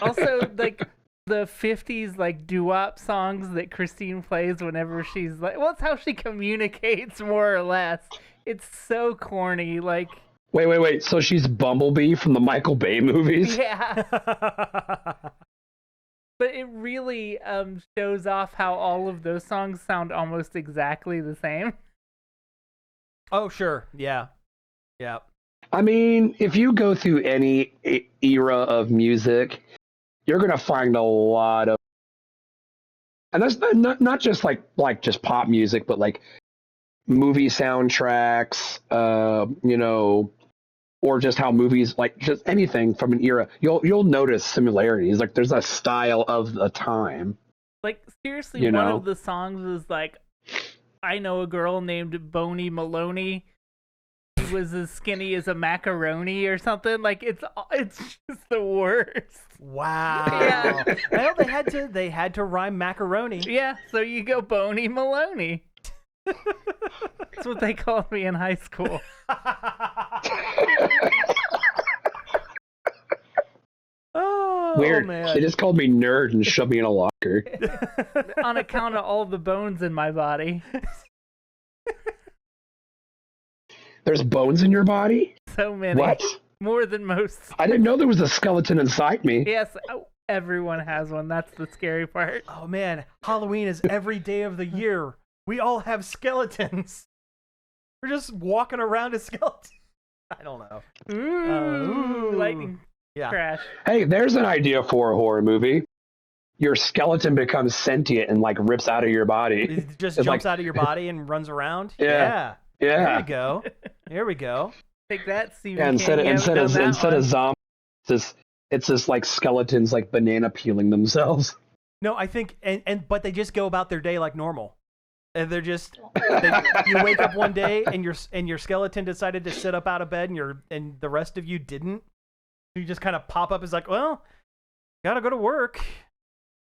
Also, like the 50s like doo-wop songs that Christine plays whenever she's like, well, it's how she communicates more or less. It's so corny. Like, wait. So she's Bumblebee from the Michael Bay movies? Yeah. But it really shows off how all of those songs sound almost exactly the same. Oh, sure. Yeah. I mean, if you go through any era of music, you're going to find a lot of... And that's not just like just pop music, but like movie soundtracks, or just how movies, like just anything from an era, you'll notice similarities. Like there's a style of the time. Like seriously, one of the songs was like, I know a girl named Boney Maloney. She was as skinny as a macaroni or something. Like it's just the worst. Wow. Yeah. Well, they had to rhyme macaroni. Yeah, so you go Boney Maloney. That's what they called me in high school. Oh, weird. Man. They just called me nerd and shoved me in a locker. On account of all the bones in my body. There's bones in your body? So many. What? More than most. I didn't know there was a skeleton inside me. Yes, everyone has one. That's the scary part. Oh man, Halloween is every day of the year. We all have skeletons. We're just walking around as skeletons. I don't know. Ooh, lightning crash. Hey, there's an idea for a horror movie. Your skeleton becomes sentient and like rips out of your body. It just jumps out of your body and runs around. Yeah. There we go. Take that, Stephen Yeah, instead of zombies, it's just like skeletons like banana peeling themselves. No, I think but they just go about their day like normal. and they're just you wake up one day and your skeleton decided to sit up out of bed and the rest of you didn't. You just kind of pop up as like, well, gotta go to work.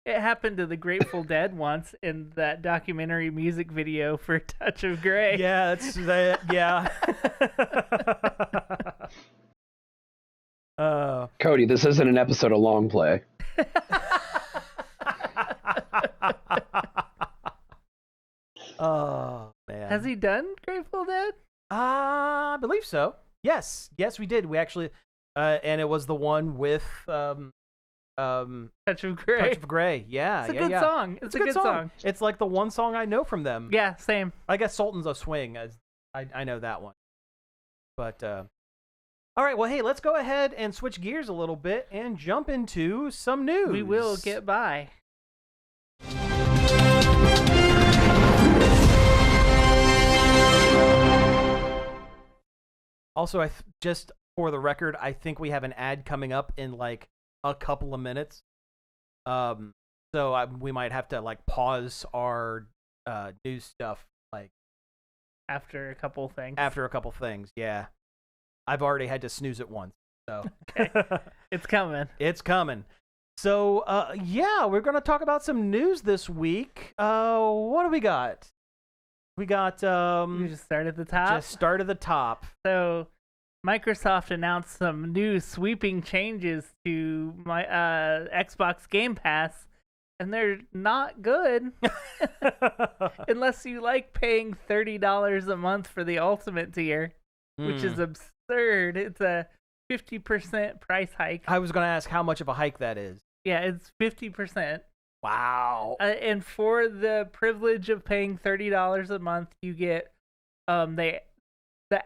It happened to the Grateful Dead once in that documentary music video for Touch of Grey. Yeah, that's that. Yeah. Cody, this isn't an episode of Long Play. Oh man. Has he done Grateful Dead? I believe so. Yes, we did. We actually, and it was the one with Touch of Grey. Touch of Grey. Yeah, It's a good song. It's a good song. It's like the one song I know from them. Yeah, same. I guess Sultans of Swing. I know that one. But all right. Well, hey, let's go ahead and switch gears a little bit and jump into some news. We will get by. Also, just for the record, I think we have an ad coming up in like a couple of minutes. So we might have to like pause our news stuff like After a couple things. after a couple things. Yeah, I've already had to snooze it once, so It's coming. it's coming. So yeah, we're gonna talk about some news this week. What do we got? We got You just start at the top. just start at the top. So, Microsoft announced some new sweeping changes to my Xbox Game Pass, and they're not good unless you like paying $30 a month for the Ultimate tier, which is absurd. It's a 50% price hike. I was gonna ask how much of a hike that is. Yeah, it's 50%. Wow. And for the privilege of paying $30 a month, you get the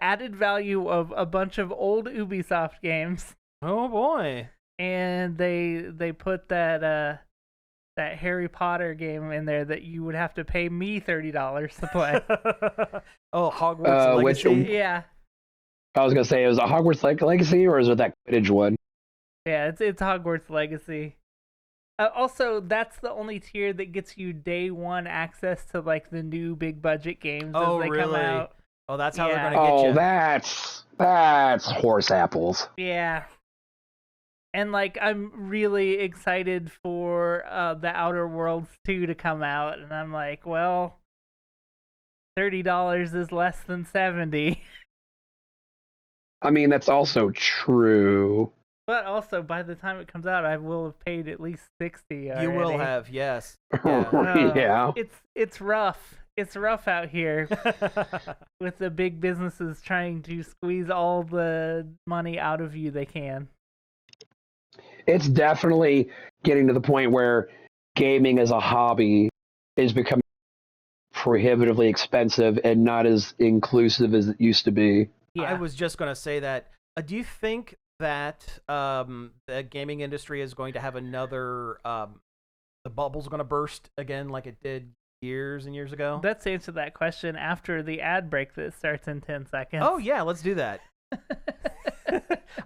added value of a bunch of old Ubisoft games, Oh boy. and they put that Harry Potter game in there that you would have to pay me $30 to play. Oh, Hogwarts which Legacy. one? Yeah, I was gonna say, it was a Hogwarts Legacy, or is it that Quidditch one? yeah, it's Hogwarts Legacy. Also, that's the only tier that gets you day one access to like the new big budget games Oh, as they come really? out. Oh, that's how Yeah. they're gonna get Oh, you. that's horse apples. Yeah. And like I'm really excited for the Outer Worlds 2 to come out, and I'm like, well, $30 is less than 70. I mean, that's also true. But also, by the time it comes out, I will have paid at least 60. You will already. have, yes. Yeah. It's rough. It's rough out here with the big businesses trying to squeeze all the money out of you they can. It's definitely getting to the point where gaming as a hobby is becoming prohibitively expensive and not as inclusive as it used to be. Yeah. I was just gonna say that. Do you think that the gaming industry is going to have another the bubble's going to burst again like it did years and years ago? Let's answer that question after the ad break that starts in 10 seconds. Oh yeah, let's do that.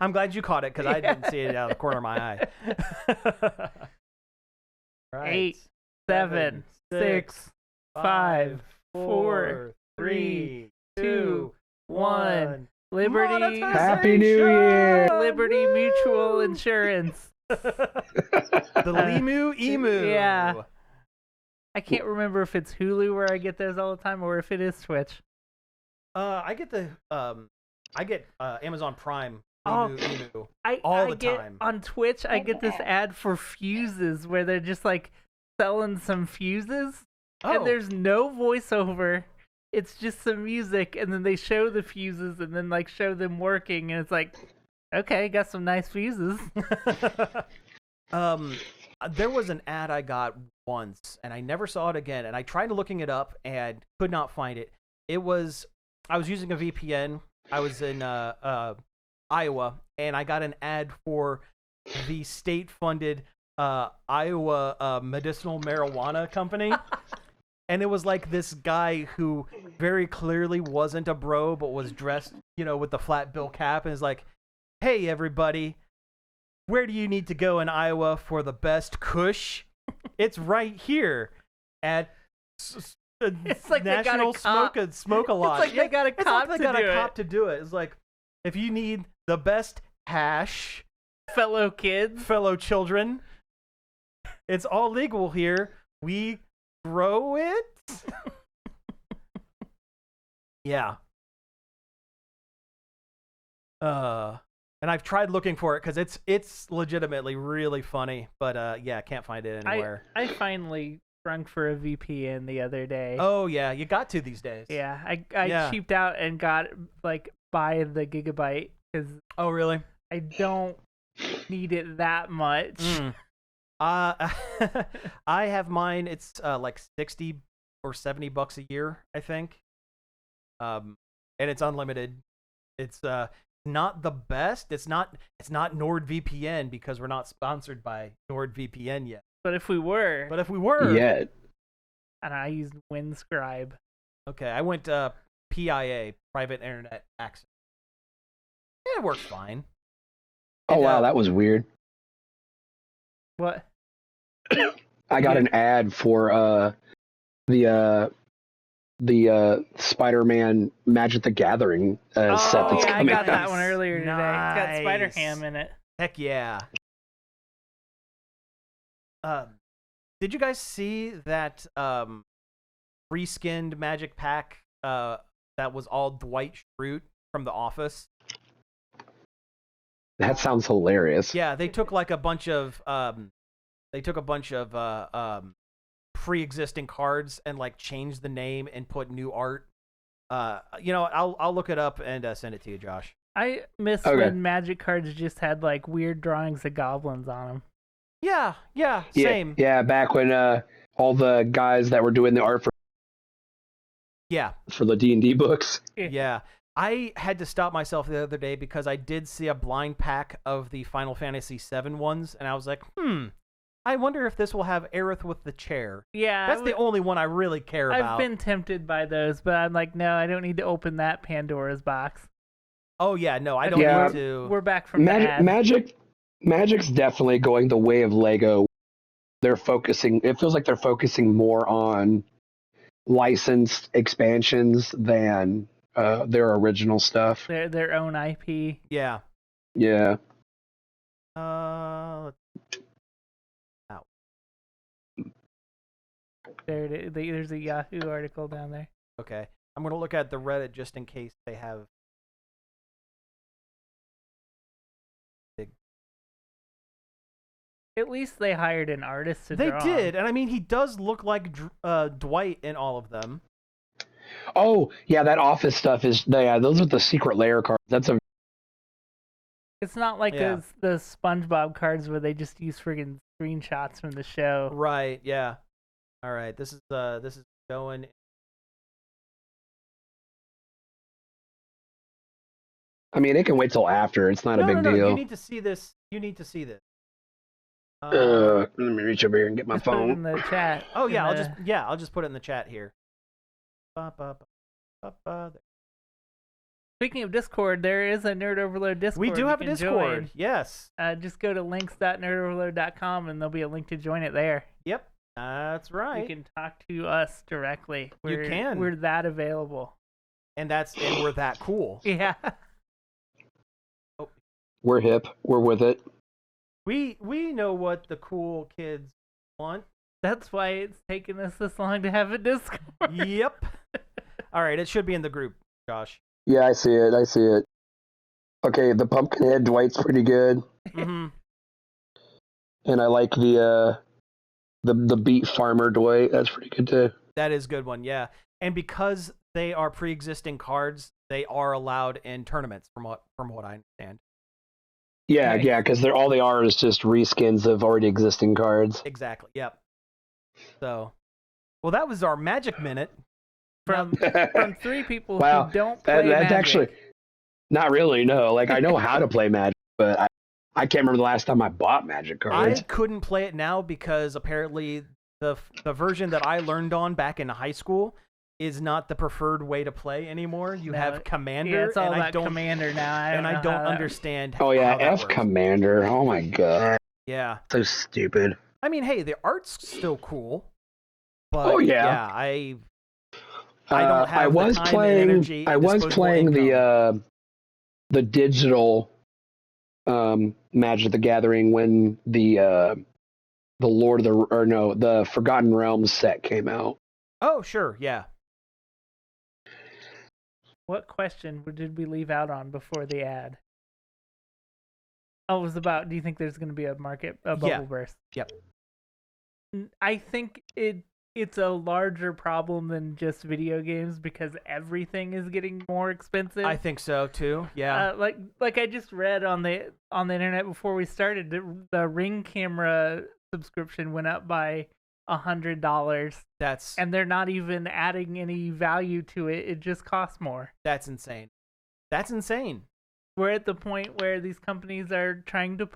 I'm glad you caught it because I didn't see it out of the corner of my eye. Right. 8, 7, 6, 5, 4, 3, 2, 1. Liberty. Happy New Year! Liberty Mutual Insurance. The Limu Emu. Yeah. I can't remember if it's Hulu where I get those all the time or if it is Twitch. I get Amazon Prime Oh, Limu Emu. I the get time. on Twitch. I get this ad for fuses where they're just like selling some fuses, and there's no voiceover. It's just some music, and then they show the fuses, and then like show them working, and it's like, okay, got some nice fuses. There was an ad I got once, and I never saw it again. And I tried looking it up and could not find it. I was using a VPN. I was in Iowa, and I got an ad for the state-funded Iowa medicinal marijuana company. And it was like this guy who very clearly wasn't a bro, but was dressed, with the flat bill cap, and is like, "Hey, everybody, where do you need to go in Iowa for the best kush? It's right here at It's like national they got smoke a lot. It's like they got a cop to do it. It's like if you need the best hash, fellow kids, fellow children, it's all legal here. We grow it. Yeah. And I've tried looking for it because it's legitimately really funny, but yeah, can't find it anywhere. I finally sprung for a VPN the other day. Oh yeah, you got to these days. Yeah, I cheaped out and got by the gigabyte because oh really? I don't need it that much. I have mine. It's like $60 or $70 a year, I think. And it's unlimited. It's not the best. It's not NordVPN because we're not sponsored by NordVPN yet. But if we were, yet, and I used WinScribe. Okay, I went PIA, private internet access. Yeah, it works fine. Oh wow, that was weird. What? I got an ad for the Spider-Man Magic the Gathering set that's coming I got out. that one earlier today. It's got Spider-Ham in it. Heck yeah. Did you guys see that reskinned Magic pack that was all Dwight Schrute from The Office? That sounds hilarious. Yeah, they took like a bunch of pre-existing cards and like changed the name and put new art. I'll look it up and send it to you, Josh. I miss when Magic cards just had like weird drawings of goblins on them. Yeah, same. Yeah, back when all the guys that were doing the art for the D&D books. Yeah. I had to stop myself the other day because I did see a blind pack of the Final Fantasy VII ones, and I was like, I wonder if this will have Aerith with the chair. Yeah. That's the only one I really care about. I've been tempted by those, but I'm like, no, I don't need to open that Pandora's box. Oh, yeah, no, I don't need to. We're back from Magic's definitely going the way of Lego. It feels like they're focusing more on licensed expansions than their original stuff. Their own IP. Yeah. Yeah. There's a Yahoo article down there. Okay. I'm going to look at the Reddit just in case they have. At least they hired an artist to draw. They did, and I mean, he does look like Dwight in all of them. Oh, yeah, that Office stuff is... those are the secret layer cards. It's not like the SpongeBob cards where they just use friggin' screenshots from the show. Right, yeah. All right, this is going... I mean, it can wait till after. It's not a big deal. You need to see this. Let me reach over here and get my phone. Put it in the chat. Oh yeah, I'll just put it in the chat here. Speaking of Discord, there is a Nerd Overload Discord. We do have a Discord. Yes. Just go to links.nerdoverload.com and there'll be a link to join it there. Yep, that's right. You can talk to us directly. You can. We're that available. And we're that cool. Yeah. Oh. We're hip. We're with it. We know what the cool kids want. That's why it's taken us this long to have a Discord. Yep. All right, it should be in the group, Josh. Yeah, I see it. Okay, the Pumpkinhead Dwight's pretty good. Mm-hmm. And I like the Beat Farmer Dwight. That's pretty good too. That is a good one, yeah. And because they are pre-existing cards, they are allowed in tournaments, from what I understand. Yeah, nice. Yeah, because all they are is just reskins of already existing cards. Exactly. Yep. So, well, that was our Magic Minute from three people who don't play Magic. That's actually not really. No, like I know how to play Magic, but I can't remember the last time I bought Magic cards. I couldn't play it now because apparently the version that I learned on back in high school is not the preferred way to play anymore. You have Commander. Yeah, it's all about Commander now. I don't understand. Oh yeah, F Commander. Oh my god. Yeah. So stupid. I mean, hey, the art's still cool. But, I I don't have the time and energy. I was playing income. the digital Magic the Gathering when the the Forgotten Realms set came out. Oh, sure, yeah. What question did we leave out on before the ad? Oh, it was about, do you think there's going to be a bubble burst? Yep. I think it's a larger problem than just video games because everything is getting more expensive. I think so too. Yeah. Like I just read on the internet before we started, the Ring camera subscription went up by $100. And they're not even adding any value to it. It just costs more. That's insane. That's insane. We're at the point where these companies are trying to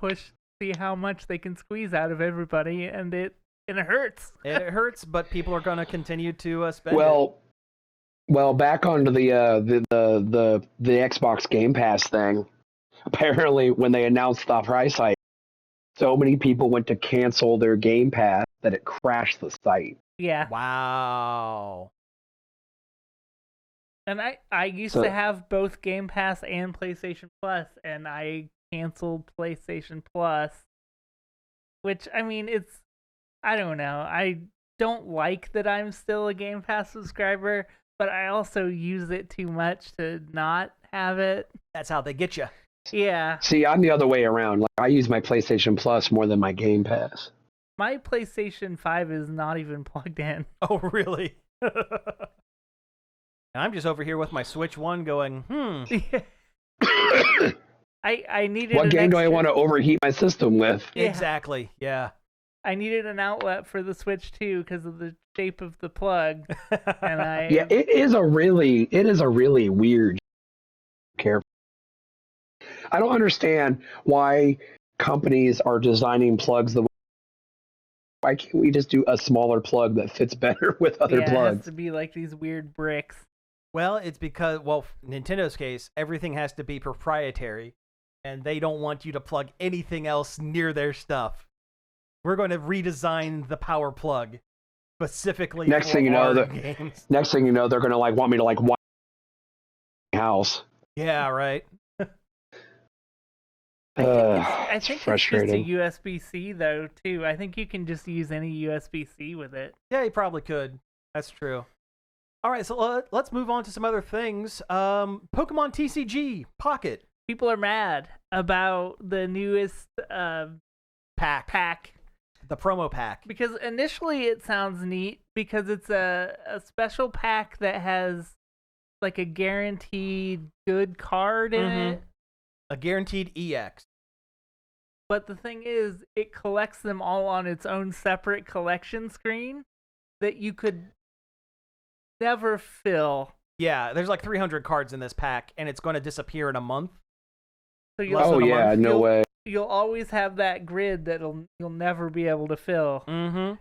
see how much they can squeeze out of everybody, and it hurts. It hurts, but people are going to continue to spend. Well, back onto the Xbox Game Pass thing. Apparently, when they announced the price hike, so many people went to cancel their Game Pass that it crashed the site. Yeah. Wow. And I used to have both Game Pass and PlayStation Plus, and I canceled PlayStation Plus, which, I mean, I don't know. I don't like that I'm still a Game Pass subscriber, but I also use it too much to not have it. That's how they get you. Yeah. See, I'm the other way around. Like, I use my PlayStation Plus more than my Game Pass. My PlayStation 5 is not even plugged in. Oh, really? I'm just over here with my Switch 1 going, I needed what game do I want to overheat my system with? Yeah. Exactly, yeah. I needed an outlet for the Switch 2 because of the shape of the plug. And Yeah, it is a really weird care. I don't understand why companies are designing plugs the way. Why can't we just do a smaller plug that fits better with other plugs? It has to be like these weird bricks. Well, it's because, Nintendo's case, everything has to be proprietary, and they don't want you to plug anything else near their stuff. We're going to redesign the power plug specifically next for thing you know, games. Next thing you know, they're going to want me to wipe house. Yeah, right. I think frustrating. It's just a USB-C though too. I think you can just use any USB-C with it. Yeah, you probably could. That's true. All right, so let's move on to some other things. Pokemon TCG Pocket. People are mad about the newest pack. The promo pack. Because initially it sounds neat because it's a special pack that has like a guaranteed good card in it. A guaranteed EX. But the thing is, it collects them all on its own separate collection screen that you could never fill. Yeah, there's like 300 cards in this pack, and it's going to disappear in a month. So no way. You'll always have that grid that you'll never be able to fill.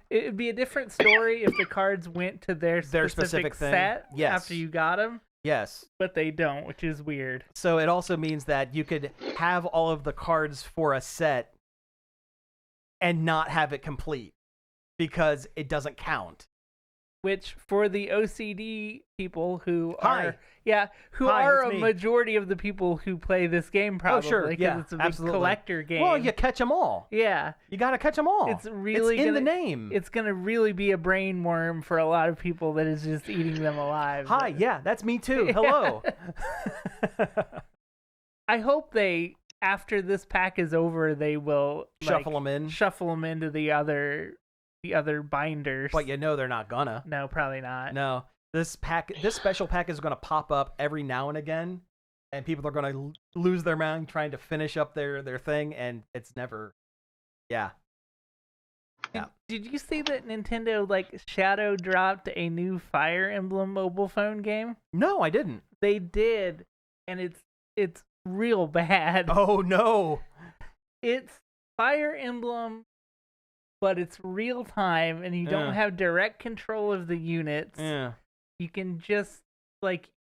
It'd be a different story if the cards went to their specific set after you got them. Yes. But they don't, which is weird. So it also means that you could have all of the cards for a set and not have it complete because it doesn't count. Which, for the OCD people who are a me. majority of the people who play this game, probably. Oh, sure, yeah, it's a big absolutely. collector game. Well, you catch them all. Yeah. You got to catch them all. It's really in the name. It's going to really be a brain worm for a lot of people that is just eating them alive. Hi, yeah, that's me too. Hello. I hope after this pack is over, they will shuffle them into the other binders. But they're not gonna. No, probably not. No. This special pack is gonna pop up every now and again, and people are gonna lose their mind trying to finish up their thing, and it's never. Yeah. Did you see that Nintendo shadow dropped a new Fire Emblem mobile phone game? No, I didn't. They did, and it's real bad. Oh no. It's Fire Emblem, but it's real time, and you don't have direct control of the units. Yeah. You can just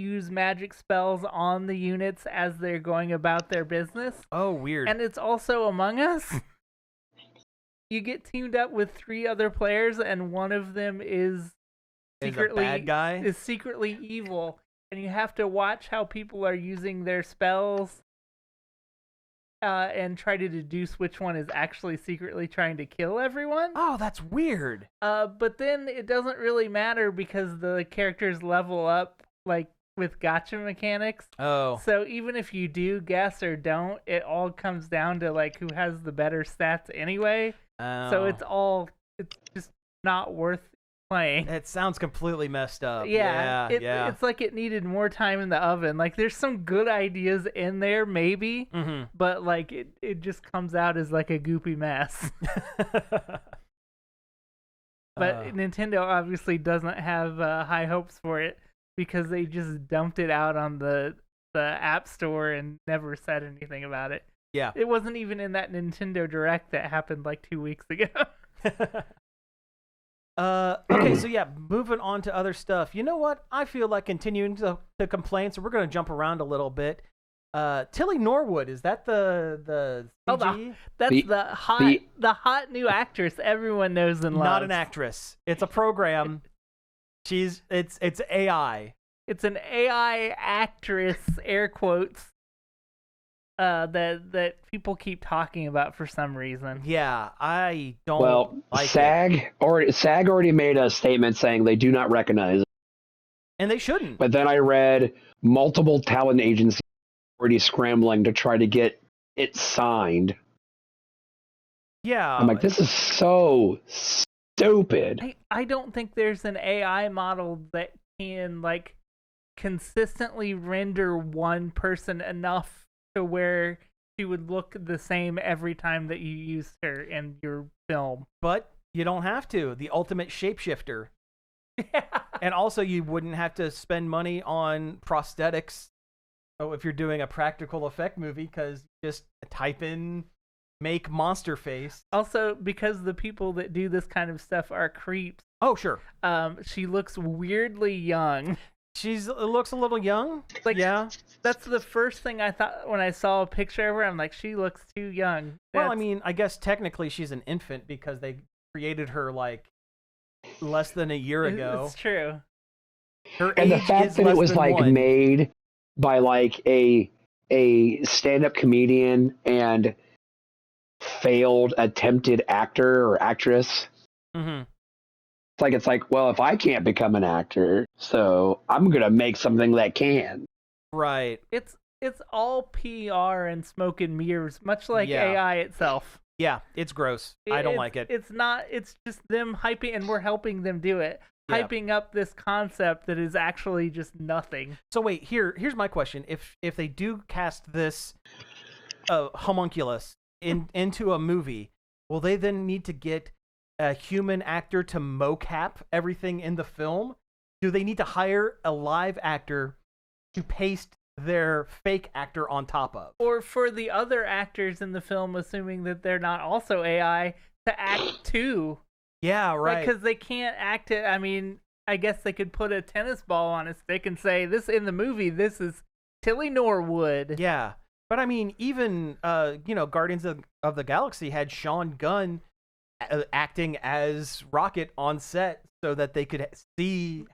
use magic spells on the units as they're going about their business. Oh, weird. And it's also Among Us. You get teamed up with 3 other players, and one of them is secretly bad guy. is secretly evil, and you have to watch how people are using their spells and try to deduce which one is actually secretly trying to kill everyone. Oh, that's weird. But then it doesn't really matter because the characters level up like with gotcha mechanics. Oh. So even if you do guess or don't, it all comes down to like who has the better stats anyway. Oh. So it's just not worth playing. It sounds completely messed up. Yeah, Yeah. It's like it needed more time in the oven. Like there's some good ideas in there maybe, but like it just comes out as like a goopy mess. But Nintendo obviously doesn't have high hopes for it because they just dumped it out on the App Store and never said anything about it. Yeah. It wasn't even in that Nintendo Direct that happened like 2 weeks ago. Okay, so yeah, moving on to other stuff. You know what? I feel like continuing to complain, so we're going to jump around a little bit. Tilly Norwood, is that the CG? That's the hot new actress everyone knows and loves. Not an actress. It's a program. It's AI. It's an AI actress, air quotes, that people keep talking about for some reason. Yeah, I don't like SAG already made a statement saying they do not recognize it. And they shouldn't. But then I read multiple talent agencies already scrambling to try to get it signed. Yeah. I'm like, this is so stupid. I don't think there's an AI model that can like consistently render one person enough to where she would look the same every time that you use her in your film. But you don't have to. The ultimate shapeshifter. Yeah. And also you wouldn't have to spend money on prosthetics if you're doing a practical effect movie, because just type in make monster face. Also, because the people that do this kind of stuff are creeps. Oh, sure. She looks weirdly young. She looks a little young. Like, yeah. That's the first thing I thought when I saw a picture of her. I'm like, she looks too young. Well, I mean, I guess technically she's an infant because they created her like less than a year ago. It's true. Her and age the fact is that it less was than like 1. made by like a stand-up comedian and failed attempted actor or actress. Mm-hmm. It's like, well, if I can't become an actor, so I'm gonna make something that can. Right. It's all PR and smoke and mirrors, much like AI itself. Yeah, it's gross. I don't like it. It's not. It's just them hyping, and we're helping them do it. Yeah. Hyping up this concept that is actually just nothing. So wait, here's my question: If they do cast this homunculus into a movie, will they then need to get a human actor to mocap everything in the film? Do they need to hire a live actor to paste their fake actor on top of? Or for the other actors in the film, assuming that they're not also AI, to act too. Yeah, right. Because they can't act it. I mean, I guess they could put a tennis ball on a stick and say, this in the movie, this is Tilly Norwood. Yeah. But I mean, even, Guardians of the Galaxy had Sean Gunn acting as Rocket on set so that they could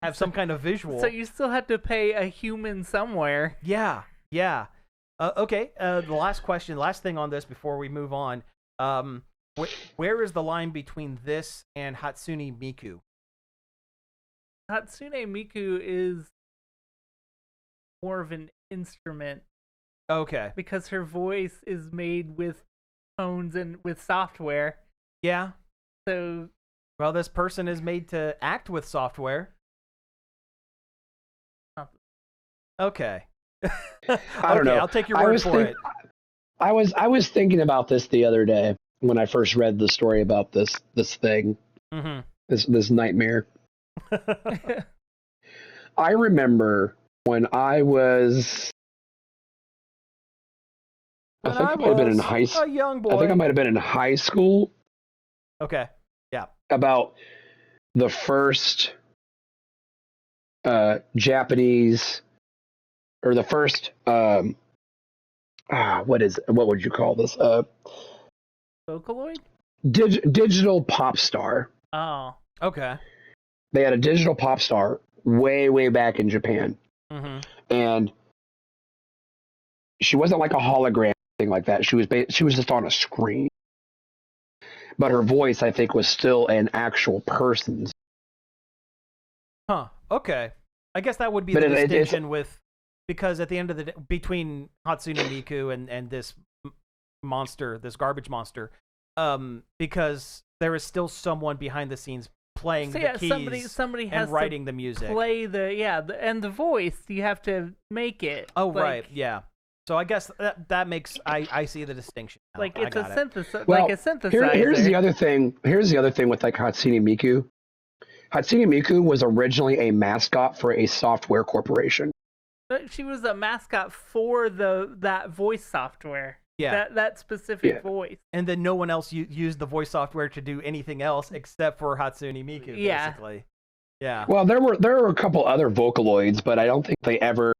have some kind of visual. So you still have to pay a human somewhere. Yeah. Okay. The last thing on this before we move on. Where is the line between this and Hatsune Miku? Hatsune Miku is more of an instrument. Okay. Because her voice is made with tones and with software. Yeah. So. Well, this person is made to act with software. Okay. I don't know. I'll take your word for it. I was thinking about this the other day when I first read the story about this thing, this nightmare. I remember when I was, I think I might have been in high school. A young boy. I think I might have been in high school. Okay. Yeah. About the first Japanese, or the first what would you call this? Vocaloid? Digital pop star. Oh. Okay. they had a digital pop star way back in Japan, and she wasn't like a hologram thing like that. She was just on a screen, but her voice, I think, was still an actual person's. Huh. Okay. I guess that would be But the distinction with, because at the end of the day, between Hatsune Miku and this monster, this garbage monster, because there is still someone behind the scenes playing the keys somebody has and writing the music. Play and the voice, you have to make it. Oh, right, yeah. So I guess that makes I see the distinction now. Like it's a synthesizer. Well, like a synthesizer. Here's the other thing. Here's the other thing with like Hatsune Miku. Hatsune Miku was originally a mascot for a software corporation. But she was a mascot for that voice software. Yeah. That specific voice. And then no one else used the voice software to do anything else except for Hatsune Miku, basically. Yeah. Well, there were a couple other Vocaloids, but I don't think they ever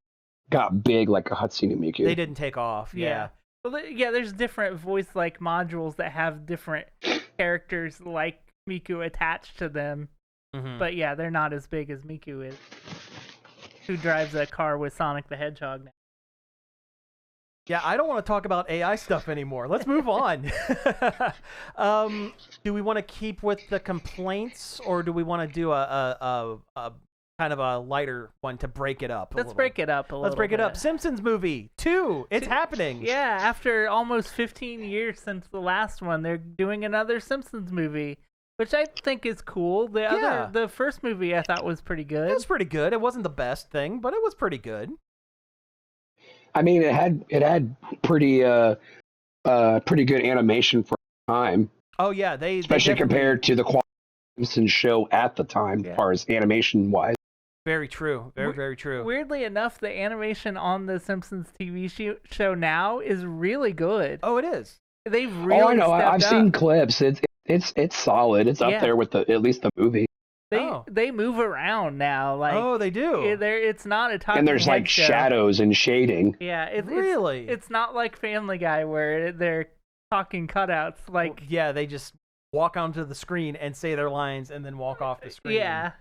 got big like a Hatsune Miku. They didn't take off. Yeah. Well, there's different voice-like modules that have different characters like Miku attached to them. But yeah, they're not as big as Miku is. Who drives a car with Sonic the Hedgehog now? Yeah, I don't want to talk about AI stuff anymore. Let's move on. Do we want to keep with the complaints, or do we want to do a kind of a lighter one to break it up? Let's break it up a little. Let's break it up. Simpsons movie 2. It's happening. Yeah, after almost 15 years since the last one, they're doing another Simpsons movie, which I think is cool. The first movie I thought was pretty good. It was pretty good. It wasn't the best thing, but it was pretty good. I mean, it had pretty good animation for the time. Oh yeah, especially compared to the Simpsons show at the time, as far as animation wise. Very true. Very true. Weirdly enough, the animation on the Simpsons TV show now is really good. Oh, it is. They've really. Oh, I know. I've stepped seen up. clips. It's solid. It's up there with at least the movie. They move around now. Like they do. It's not a talking and there's like show. shadows and shading. Yeah, really. It's not like Family Guy where they're talking cutouts. Like they just walk onto the screen and say their lines and then walk off the screen. Yeah.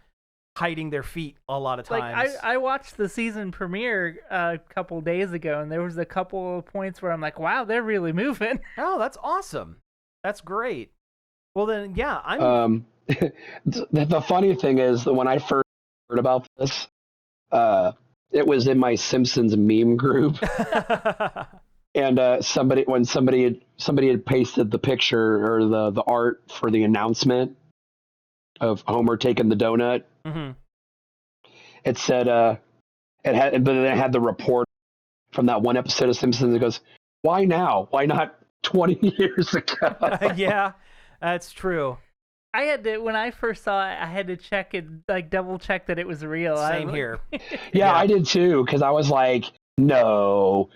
Hiding their feet a lot of times. Like I watched the season premiere a couple days ago, and there was a couple of points where I'm like, wow, they're really moving. Oh, that's awesome. That's great. Well then, yeah, I'm. The funny thing is that when I first heard about this, it was in my Simpsons meme group, and somebody had pasted the picture or the art for the announcement of Homer taking the donut. It said it had the report from that one episode of Simpsons. It goes, "Why now? Why not 20 years ago?" Yeah, that's true. I had to, when I first saw it, I had to check it, like double check that it was real. Same here. Yeah, I did too, because I was like, no.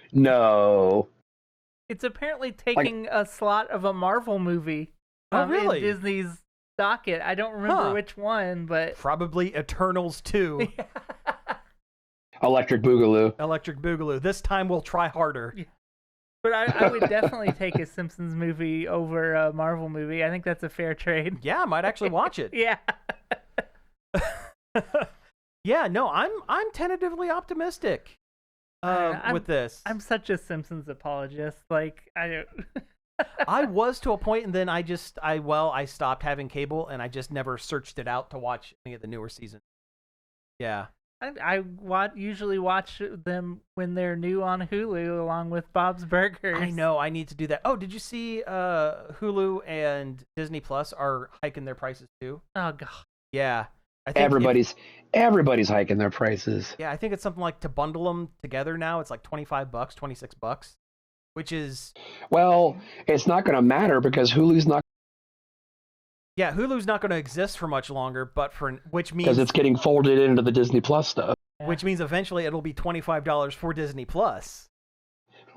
It's apparently taking a slot of a Marvel movie. Really? In Disney's docket. I don't remember which one, but probably Eternals 2. Electric Boogaloo. This time we'll try harder. Yeah. But I would definitely take a Simpsons movie over a Marvel movie. I think that's a fair trade. Yeah, I might actually watch it. Yeah. Yeah, no, I'm tentatively optimistic with this. I'm such a Simpsons apologist. Like I was to a point, and then I stopped having cable, and I just never searched it out to watch any of the newer seasons. Yeah. I usually watch them when they're new on Hulu, along with Bob's Burgers. I know, I need to do that. Oh, did you see Hulu and Disney Plus are hiking their prices too? Oh god. Yeah, I think everybody's hiking their prices. Yeah, I think it's something like, to bundle them together now, it's like $25, $26, which is. Well, it's not going to matter because Hulu's not. Yeah, Hulu's not going to exist for much longer, which means because it's getting folded into the Disney Plus stuff. Which means eventually it'll be $25 for Disney Plus.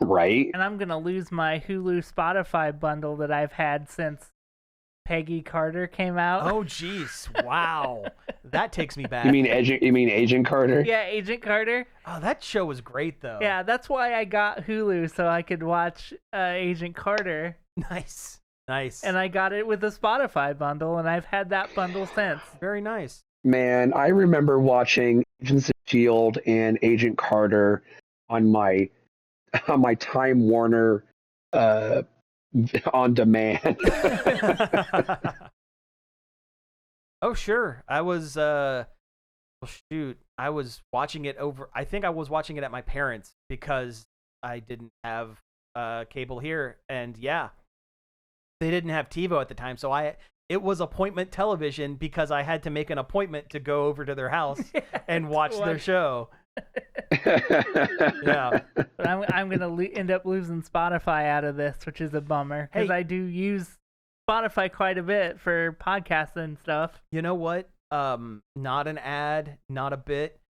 Right. And I'm going to lose my Hulu Spotify bundle that I've had since Peggy Carter came out. Oh jeez. Wow. That takes me back. You mean Agent Carter? Yeah, Agent Carter. Oh, that show was great though. Yeah, that's why I got Hulu, so I could watch Agent Carter. Nice. And I got it with the Spotify bundle, and I've had that bundle since. Very nice. Man, I remember watching Agents of Shield and Agent Carter on my Time Warner on demand. Oh, sure. I was well, shoot. I was watching it over. I think I was watching it at my parents' because I didn't have cable here, and yeah, they didn't have TiVo at the time, so it was appointment television because I had to make an appointment to go over to their house and watch their show. Yeah. But I'm gonna end up losing Spotify out of this, which is a bummer because I do use Spotify quite a bit for podcasts and stuff. You know what? Not an ad, not a bit,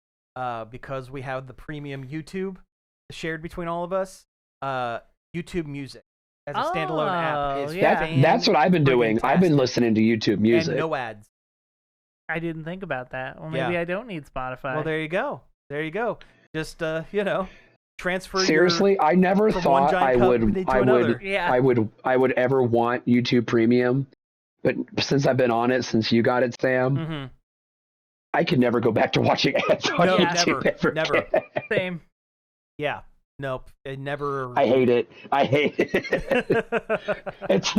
because we have the premium YouTube shared between all of us. YouTube Music as a standalone app is that's what I've been doing. I've been listening to YouTube Music. And no ads. I didn't think about that. Well, maybe I don't need Spotify. Well, there you go. There you go. Just transfer. Seriously, I never thought I would ever want YouTube Premium, but since I've been on it, since you got it, Sam, I could never go back to watching ads on YouTube. Never. Same. Yeah. Nope. It never. I hate it. It's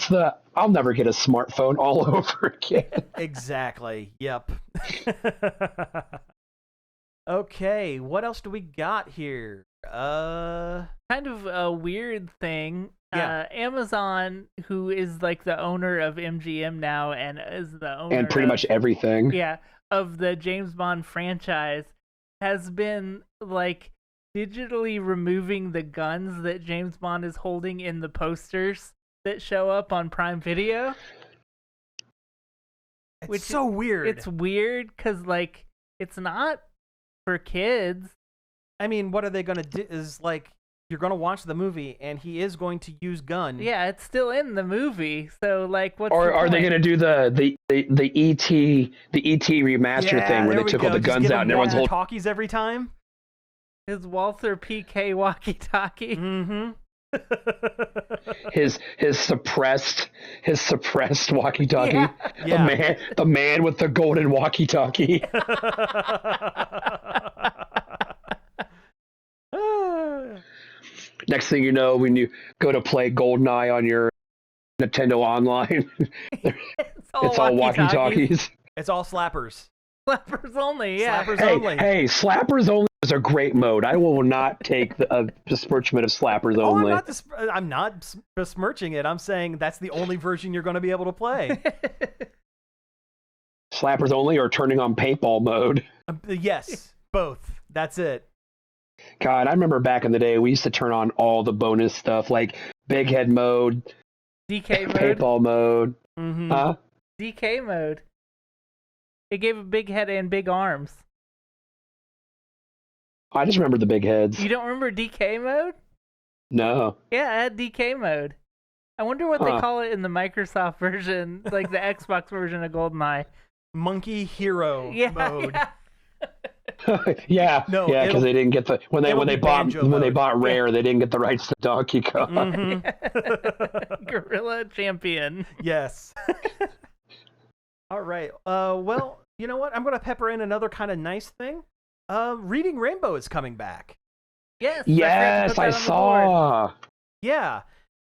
the I'll never get a smartphone all over again. Exactly. Yep. Okay, what else do we got here? Kind of a weird thing. Yeah. Amazon, who is like the owner of MGM now and is the owner and pretty much everything. Yeah, of the James Bond franchise, has been like digitally removing the guns that James Bond is holding in the posters that show up on Prime Video. It's so weird. It's weird because like it's not for kids. I mean, what are they going to do? Is like you're going to watch the movie and he is going to use gun. Yeah, it's still in the movie. So like, what's or the are they point? going to do the ET remaster thing where they took all the guns out and everyone's holding talkies every time? His Walther PK walkie-talkie. Mm-hmm. his suppressed walkie-talkie. Yeah. The man with the golden walkie-talkie. Next thing you know, when you go to play GoldenEye on your Nintendo Online, it's all walkie-talkies. It's all slappers. Slappers only, yeah. Slappers only. Hey, slappers only is a great mode. I will not take a besmirchment of slappers only. I'm not besmirching it. I'm saying that's the only version you're going to be able to play. Slappers only or turning on paintball mode? Yes, both. That's it. God, I remember back in the day, we used to turn on all the bonus stuff like big head mode, DK mode, paintball mode. Mm-hmm. Huh? DK mode. It gave a big head and big arms. I just remember the big heads. You don't remember DK mode? No. Yeah, I had DK mode. I wonder what they call it in the Microsoft version, like the Xbox version of GoldenEye. Monkey Hero mode. Yeah. No, yeah, because they didn't get the when they bought Rare, they didn't get the rights to Donkey Kong. Mm-hmm. Gorilla Champion. Yes. All right. Well, you know what? I'm going to pepper in another kind of nice thing. Reading Rainbow is coming back. Yes, I saw. Yeah,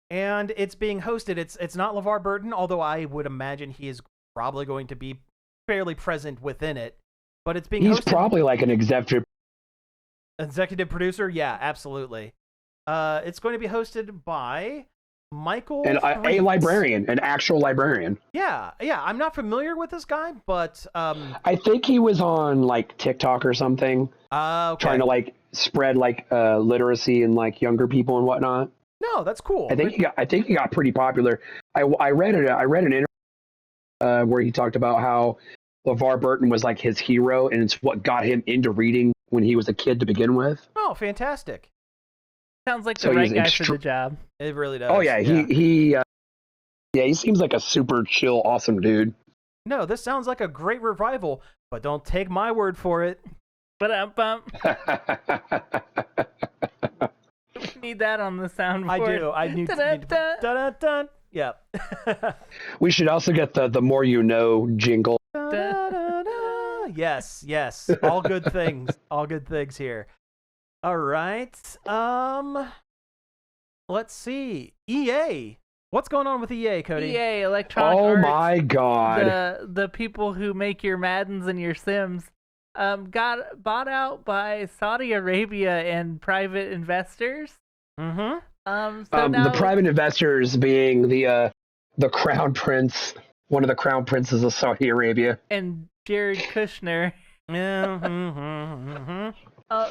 and it's being hosted. It's not LeVar Burton, although I would imagine he is probably going to be fairly present within it. But it's being hosted. He's probably like an executive producer. Yeah, absolutely. It's going to be hosted by Michael and a librarian, an actual librarian. Yeah. I'm not familiar with this guy, but I think he was on like TikTok or something, okay. trying to like spread like literacy and like younger people and whatnot. No, that's cool. I think he got pretty popular. I read an interview where he talked about how LeVar Burton was like his hero, and it's what got him into reading when he was a kid to begin with. Oh, fantastic! Sounds like the right guy for the job. It really does. Oh yeah, he seems like a super chill, awesome dude. No, this sounds like a great revival, but don't take my word for it. We need that on the soundboard. I do. I need to. Yeah. We should also get the more you know jingle. Yes, yes. All good things. All good things here. All right. Let's see. EA. What's going on with EA, Cody? EA, Electronic Oh Arts, my God. the people who make your Maddens and your Sims, got bought out by Saudi Arabia and private investors. Mm-hmm. So now, the private investors being the crown prince, one of the crown princes of Saudi Arabia. and Jared Kushner. Mm-hmm.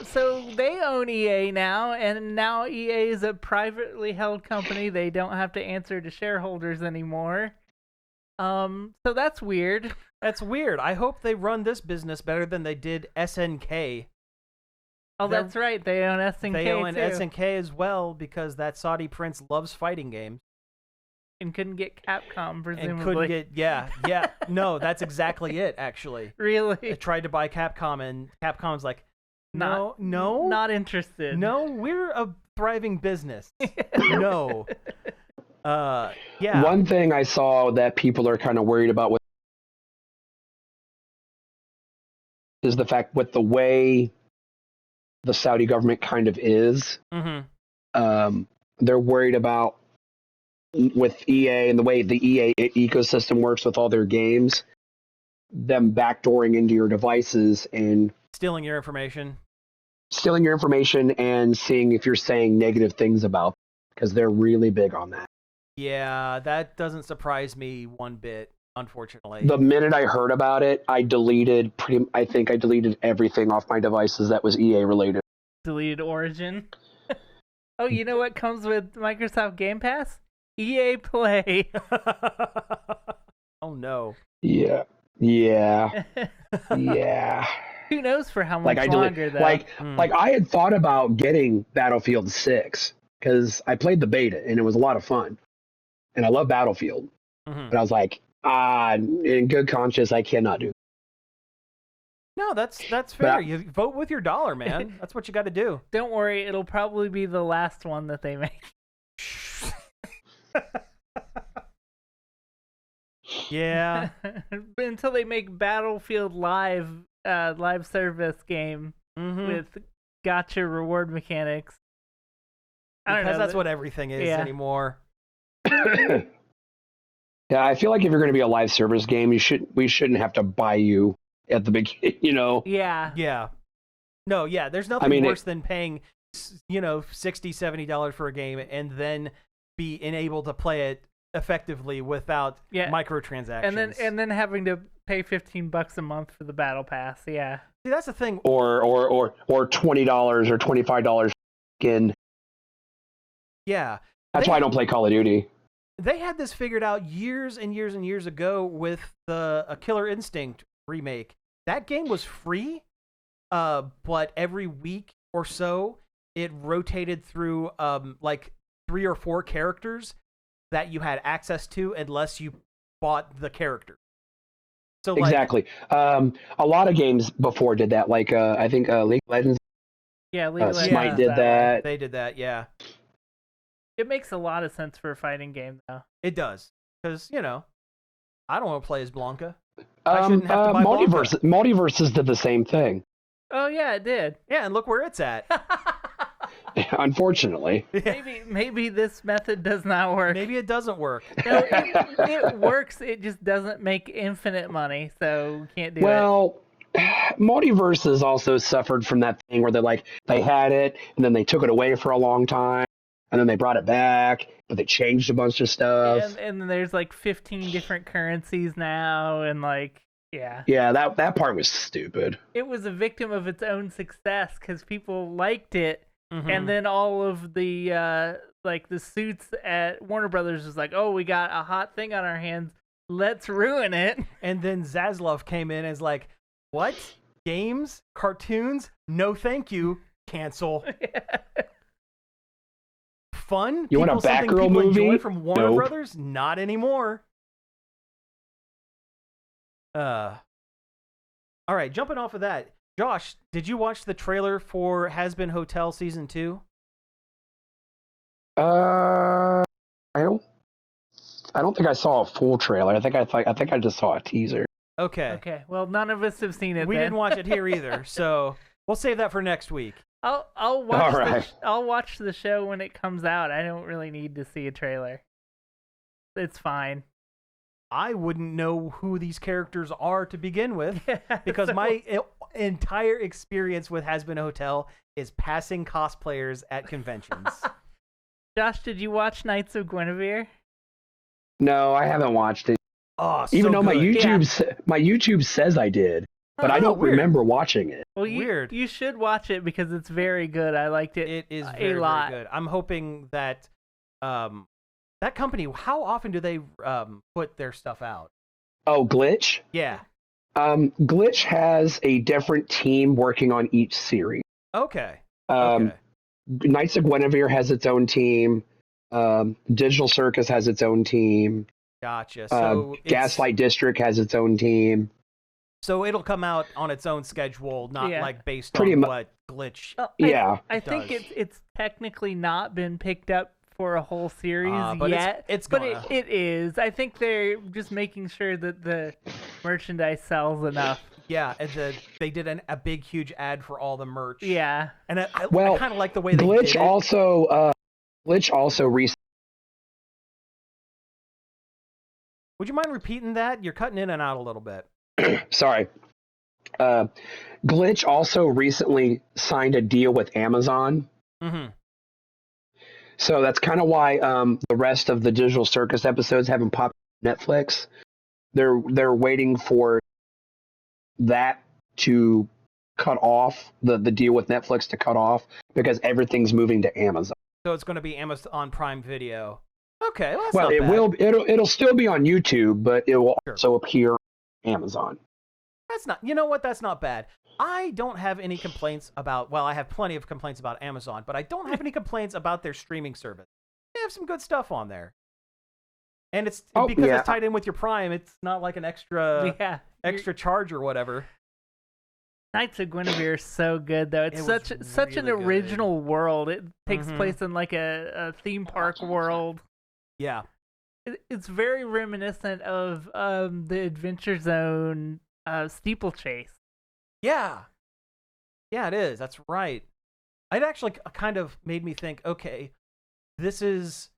So they own EA now, and now EA is a privately held company. They don't have to answer to shareholders anymore. So that's weird. That's weird. I hope they run this business better than they did SNK. Oh, that's right. They own SNK They own too. SNK as well because that Saudi prince loves fighting games. And couldn't get Capcom, presumably. And couldn't get, yeah. No, that's exactly it, actually. Really? They tried to buy Capcom, and Capcom's like, no, not interested. No, we're a thriving business. No. Yeah. One thing I saw that people are kind of worried about is the fact with the way the Saudi government kind of is, they're worried about with EA and the way the EA ecosystem works with all their games, them backdooring into your devices and stealing your information and seeing if you're saying negative things about them, because they're really big on that. Yeah, that doesn't surprise me one bit, unfortunately. The minute I heard about it, I deleted everything off my devices that was EA related. Deleted Origin. Oh, you know what comes with Microsoft Game Pass? EA Play. Oh no. Yeah. Who knows for how much longer though? Like I had thought about getting Battlefield 6 because I played the beta and it was a lot of fun, and I love Battlefield. But I was like, in good conscience, I cannot do that. No, that's fair. You vote with your dollar, man. That's what you got to do. Don't worry, it'll probably be the last one that they make. Yeah. Until they make Battlefield live service game with gotcha reward mechanics. Because that's what everything is anymore. Yeah, I feel like if you're going to be a live service game, we shouldn't have to buy you at the beginning, Yeah. No, yeah, there's nothing worse than paying, $60, $70 for a game and then being able to play it effectively without microtransactions. And then having to pay $15 a month for the battle pass. Yeah. See, that's the thing. Or $20 or $25 skin. Yeah. That's why I don't play Call of Duty. They had this figured out years and years and years ago with a Killer Instinct remake. That game was free, but every week or so it rotated through like 3 or 4 characters that you had access to unless you bought the character. So exactly. A lot of games before did that. Like I think League of Legends. Yeah, League of Legends. Smite did that. They did that. Yeah. It makes a lot of sense for a fighting game, though. It does, because I don't want to play as Blanca. I shouldn't have to buy Multiverses did the same thing. Oh yeah, it did. Yeah, and look where it's at. Unfortunately. Maybe this method does not work. Maybe it doesn't work. No, it works. It just doesn't make infinite money, so we can't do it. Well, Multiverses also suffered from that thing where they had it and then they took it away for a long time and then they brought it back, but they changed a bunch of stuff. And there's 15 different currencies now, and yeah. Yeah, that part was stupid. It was a victim of its own success because people liked it, and then all of the the suits at Warner Brothers was like, oh, we got a hot thing on our hands, let's ruin it. And then Zaslav came in and is like, what? Games? Cartoons? No thank you. Cancel. Fun? You want a Batgirl movie? Enjoy from Warner Brothers? Not anymore. All right, jumping off of that. Josh, did you watch the trailer for Has Been Hotel Season 2? I don't think I saw a full trailer. I think I just saw a teaser. Okay. Okay. Well, none of us have seen it. We then. didn't watch it here either, so we'll save that for next week. I'll watch All right. I'll watch the show when it comes out. I don't really need to see a trailer. It's fine. I wouldn't know who these characters are to begin with because my entire experience with Has Been Hotel is passing cosplayers at conventions. Josh, did you watch Knights of Guinevere? No, I haven't watched it. Oh, so Even though my good. YouTube says I did, but I don't weird. remember watching it. Well, Weird. You should watch it because it's very good. I liked it. It is a very, lot. very good. I'm hoping that that company, how often do they put their stuff out? Oh, Glitch? Yeah. Glitch has a different team working on each series. Okay. Okay. Knights of Guinevere has its own team. Digital Circus has its own team. Gotcha. So Gaslight District has its own team. So it'll come out on its own schedule, not like based Pretty on mu- what Glitch. I think it's technically not been picked up for a whole series but yet. But it is. I think they're just making sure that the merchandise sells enough. Yeah, and they did a big, huge ad for all the merch. Yeah. And I kind of like the way they Glitch did it. Glitch also recently. Would you mind repeating that? You're cutting in and out a little bit. Sorry. Glitch also recently signed a deal with Amazon. Mm-hmm. So that's kind of why the rest of the Digital Circus episodes haven't popped on Netflix. They're waiting for that to cut off, the deal with Netflix to cut off, because everything's moving to Amazon. So it's going to be Amazon Prime Video. Okay, well, that's not bad. It'll still be on YouTube, but it will also appear on Amazon. That's not. You know what? That's not bad. I don't have any complaints about. Well, I have plenty of complaints about Amazon, but I don't have any complaints about their streaming service. They have some good stuff on there, and it's because it's tied in with your Prime. It's not like an extra charge or whatever. Knights of Guinevere is so good though. It's such an original world. It takes place in like a theme park world. Yeah. It's very reminiscent of the Adventure Zone steeplechase. Yeah. Yeah, it is. That's right. It actually kind of made me think, okay, this is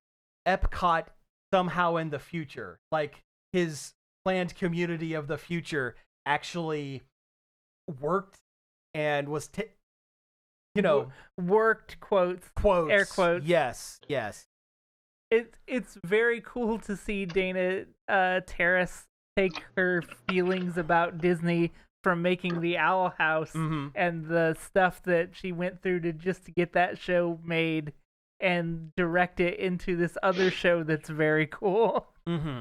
Epcot somehow in the future. Like his planned community of the future actually worked and was, worked, quotes, air quotes. Yes. It's very cool to see Dana Terrace take her feelings about Disney from making the Owl House and the stuff that she went through to get that show made and direct it into this other show that's very cool. Mm-hmm.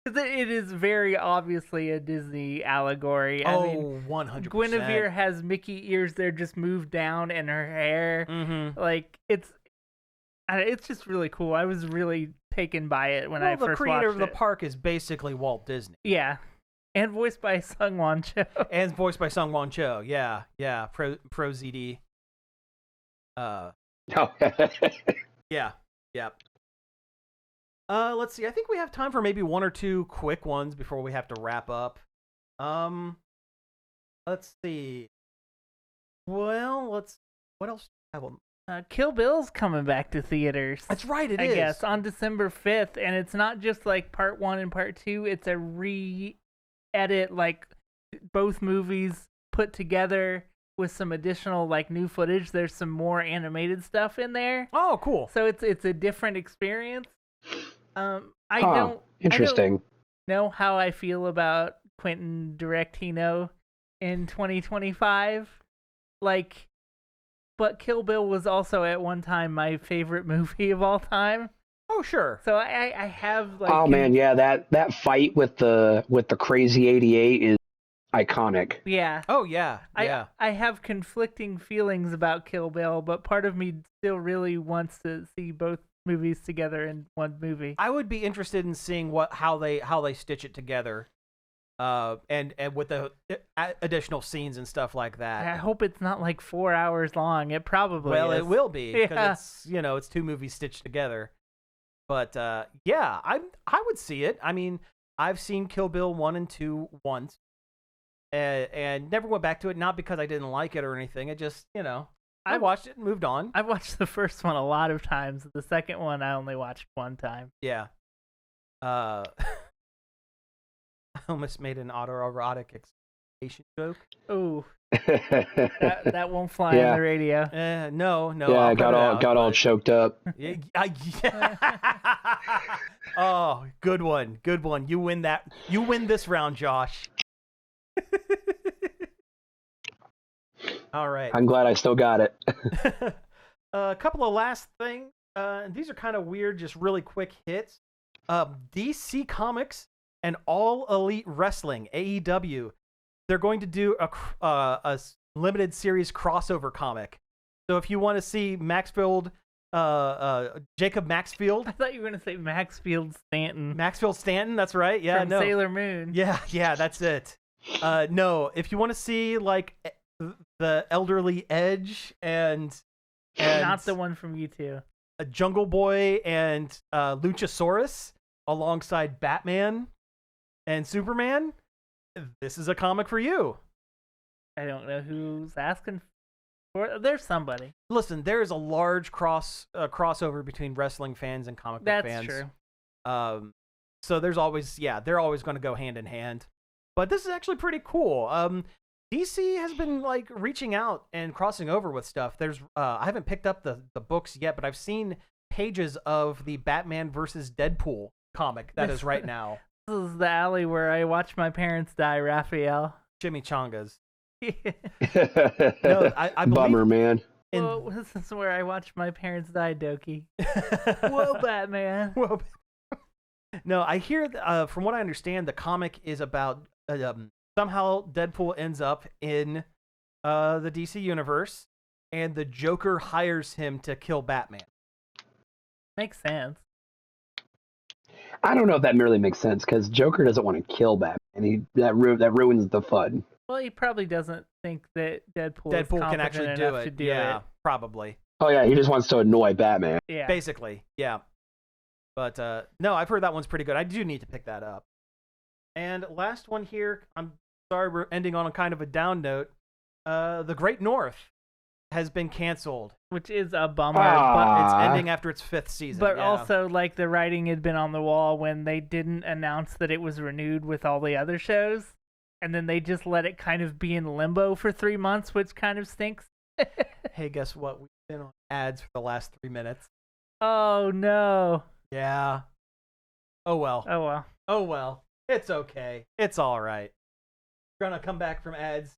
It is very obviously a Disney allegory. I mean, 100%. Guinevere has Mickey ears. They're just moved down in her hair. Mm-hmm. Like it's just really cool. I was really taken by it when I first watched it. The creator of the park is basically Walt Disney. Yeah. And voiced by Sung-Wan Cho. Yeah. Pro ZD. Yeah. Let's see. I think we have time for maybe one or two quick ones before we have to wrap up. Let's see. Well, what else do we have on? Kill Bill's coming back to theaters. That's right, I guess, on December 5th. And it's not just like part 1 and part 2. It's a re-edit, like both movies put together with some additional like new footage. There's some more animated stuff in there. Oh, cool. So it's a different experience. I don't know how I feel about Quentin Tarantino in 2025. But Kill Bill was also at one time my favorite movie of all time. Oh, sure. So I have like. Oh man, yeah, that fight with the Crazy 88 is iconic. Yeah. Oh yeah. Yeah. I have conflicting feelings about Kill Bill, but part of me still really wants to see both movies together in one movie. I would be interested in seeing how they stitch it together. And with the additional scenes and stuff like that. I hope it's not like 4 hours long. It probably is. It will be because it's two movies stitched together. But yeah, I would see it. I mean, I've seen Kill Bill 1 and 2 once, and never went back to it. Not because I didn't like it or anything. It just, I watched it and moved on. I've watched the first one a lot of times. The second one I only watched one time. Yeah. I almost made an autoerotic expectation joke. Ooh. that won't fly on the radio. No. Yeah, I got all choked up. Oh, good one. You win that. You win this round, Josh. All right. I'm glad I still got it. A couple of last things. These are kind of weird, just really quick hits. DC Comics and All Elite Wrestling (AEW). They're going to do a limited series crossover comic. So if you want to see Jacob Maxfield. I thought you were going to say Maxfield Stanton. Maxfield Stanton, that's right. Yeah, from Sailor Moon. Yeah, that's it. No, if you want to see like the elderly Edge and not the one from U2. A Jungle Boy and Luchasaurus alongside Batman and Superman, this is a comic for you. I don't know who's asking for. There's somebody. Listen, there is a large crossover between wrestling fans and comic book fans. That's true. So there's always, they're always going to go hand in hand. But this is actually pretty cool. DC has been like reaching out and crossing over with stuff. There's I haven't picked up the books yet, but I've seen pages of the Batman versus Deadpool comic that is right now. This is the alley where I watched my parents die, Raphael. Chimichangas. No, I Bummer, man. Well, this is where I watched my parents die, Doki. Whoa, Batman. Whoa. No, I hear, from what I understand, the comic is about somehow Deadpool ends up in the DC universe, and the Joker hires him to kill Batman. Makes sense. I don't know if that merely makes sense, because Joker doesn't want to kill Batman. That ruins the fun. Well, he probably doesn't think that Deadpool is can actually do it. To do yeah, it. probably. Oh yeah, he just wants to annoy Batman. Yeah, basically, yeah. But no, I've heard that one's pretty good. I do need to pick that up. And last one here, I'm sorry we're ending on a kind of a down note. The Great North has been canceled, which is a bummer. But it's ending after its 5th season. But also, like, the writing had been on the wall when they didn't announce that it was renewed with all the other shows, and then they just let it kind of be in limbo for 3 months, which kind of stinks. Hey, guess what? We've been on ads for the last 3 minutes. Oh no. Yeah. Oh well. Oh well. It's okay. It's all right. We're gonna come back from ads,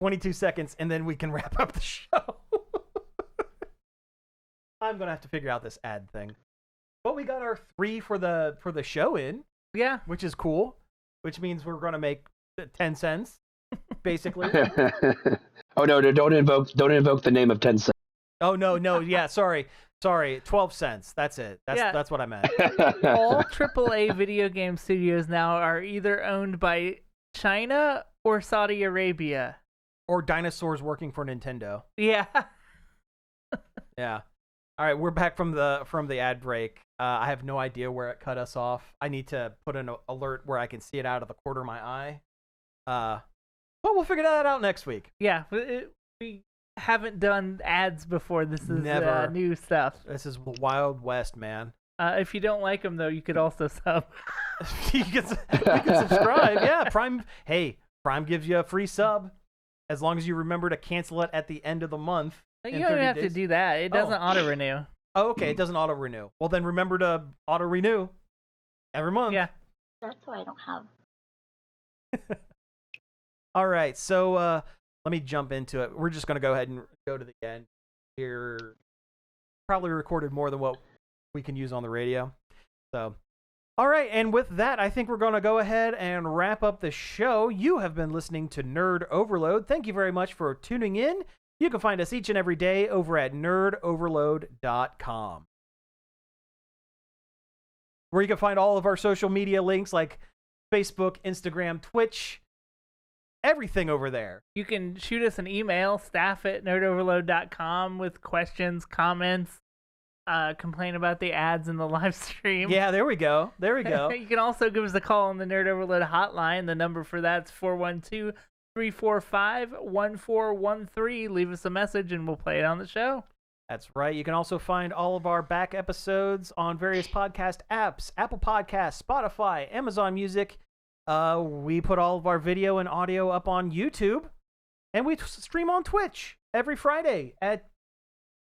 22 seconds, and then we can wrap up the show. I'm gonna have to figure out this ad thing. But we got our 3 for the show in. Yeah. Which is cool. Which means we're gonna make 10 cents, basically. Oh no! Don't invoke the name of 10 cents. Oh no! Yeah, sorry. 12 cents. That's it. That's what I meant. All AAA video game studios now are either owned by China or Saudi Arabia. Or dinosaurs working for Nintendo. Yeah. Yeah. All right, we're back from the ad break. I have no idea where it cut us off. I need to put an alert where I can see it out of the corner of my eye. But we'll figure that out next week. Yeah, we haven't done ads before. This is new stuff. This is Wild West, man. If you don't like them, though, you could also sub. you can subscribe. Yeah, Prime. Hey, Prime gives you a free sub as long as you remember to cancel it at the end of the month. You don't have to do that. It doesn't auto-renew. Oh, okay. It doesn't auto-renew. Well, then remember to auto-renew every month. Yeah. That's why I don't have. All right. So let me jump into it. We're just going to go ahead and go to the end here. Probably recorded more than what we can use on the radio. So, all right. And with that, I think we're going to go ahead and wrap up the show. You have been listening to Nerd Overload. Thank you very much for tuning in. You can find us each and every day over at nerdoverload.com, where you can find all of our social media links like Facebook, Instagram, Twitch, everything over there. You can shoot us an email, staff@nerdoverload.com, with questions, comments, complain about the ads in the live stream. Yeah, there we go. There we go. You can also give us a call on the Nerd Overload hotline. The number for that's 412-345-1413. Leave us a message and we'll play it on the show. That's right. You can also find all of our back episodes on various podcast apps, Apple Podcasts, Spotify, Amazon Music. We put all of our video and audio up on YouTube, and we stream on Twitch every Friday at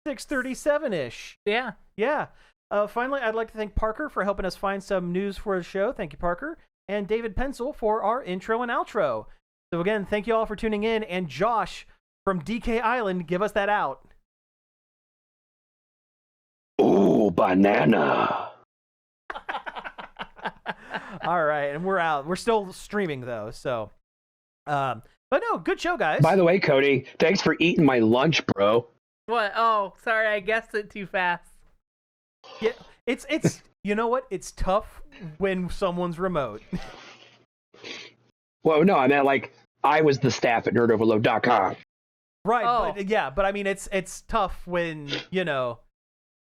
6:37-ish. Yeah. Yeah. Finally, I'd like to thank Parker for helping us find some news for the show. Thank you, Parker. And David Pencil for our intro and outro. So again, thank you all for tuning in. And Josh from DK Island, give us that out. Ooh, banana. All right, and we're out. We're still streaming though, so. But no, good show, guys. By the way, Cody, thanks for eating my lunch, bro. What? Oh, sorry, I guessed it too fast. Yeah, it's you know what? It's tough when someone's remote. Well, no, I meant like I was the staff at nerdoverload.com. Right, Oh. but I mean it's tough when,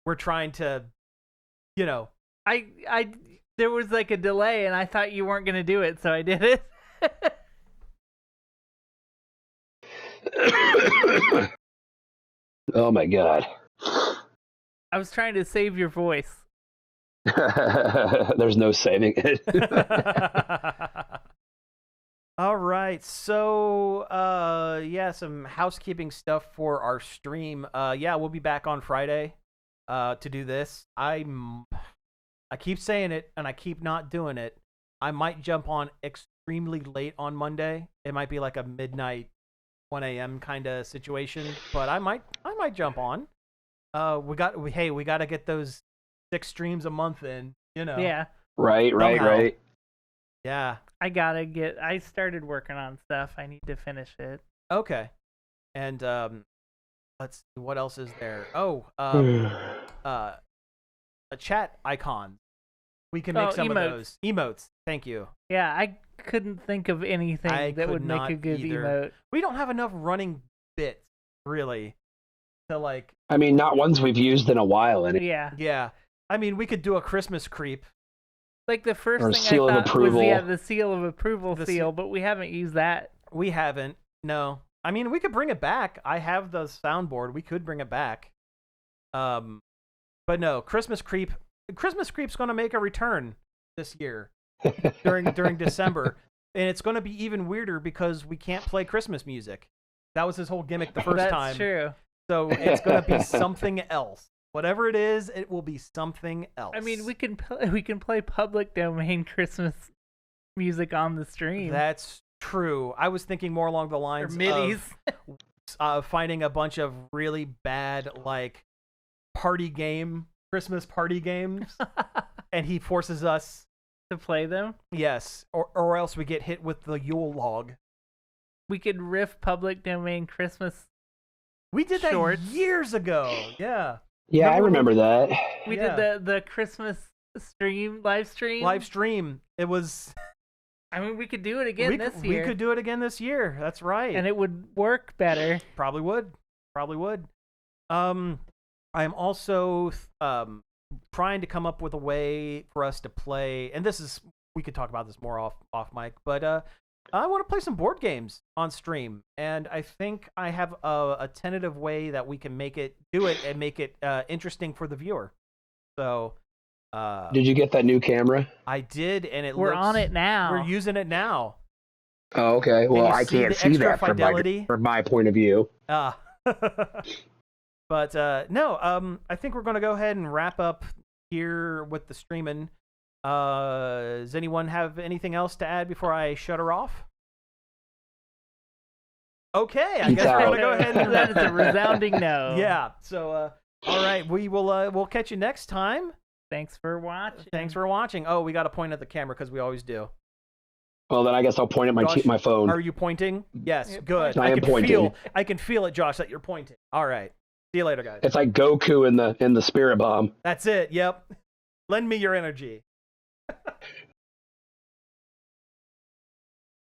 we're trying to, I there was like a delay and I thought you weren't gonna do it, so I did it. Oh my god. I was trying to save your voice. There's no saving it. All right, so some housekeeping stuff for our stream. We'll be back on Friday to do this. I keep saying it and I keep not doing it. I might jump on extremely late on Monday. It might be like a midnight 1 a.m. kind of situation, but I might jump on. We got to get those 6 streams a month in, Yeah. Right. Yeah. I started working on stuff. I need to finish it. Okay. And let's see, what else is there? Oh, a chat icon. We can make some emotes. of those emotes. Thank you. Yeah, I couldn't think of anything that would make a good emote. We don't have enough running bits, really, to like. I mean, not ones we've used in a while. Yeah. Yeah. I mean, we could do a Christmas creep. Like the first Or thing seal I of thought approval. was the seal of approval seal, but we haven't used that. We haven't. No. I mean, we could bring it back. I have the soundboard. We could bring it back. But no, Christmas creep. Christmas creep's going to make a return this year during December, and it's going to be even weirder because we can't play Christmas music. That was his whole gimmick the first time. That's true. So it's going to be something else. Whatever it is, it will be something else. I mean, we can play public domain Christmas music on the stream. That's true. I was thinking more along the lines middies. of finding a bunch of really bad like Christmas party games, and he forces us to play them. Yes, or else we get hit with the Yule log. We could riff public domain Christmas. We did that shorts. Years ago. Yeah. Yeah, I remember that. We did the Christmas live stream. It was. I mean, we could do it again this year. We could do it again this year. That's right. And it would work better. Probably would. I'm also trying to come up with a way for us to play, and we could talk about this more off mic, but I want to play some board games on stream, and I think I have a tentative way that we can make it interesting for the viewer. So, did you get that new camera? I did, and we're on it now. We're using it now. Oh, okay. Well, I can't see that from my point of view. But no, I think we're going to go ahead and wrap up here with the streaming. Does anyone have anything else to add before I shut her off? Okay, I guess we're going to go ahead and that is a resounding no. Yeah. So, all right, we'll catch you next time. Thanks for watching. Oh, we got to point at the camera because we always do. Well, then I guess I'll point at my phone. Are you pointing? Yes, good. I am pointing. I can feel it, Josh, that you're pointing. All right. See you later, guys. It's like Goku in the Spirit Bomb. That's it. Yep. Lend me your energy.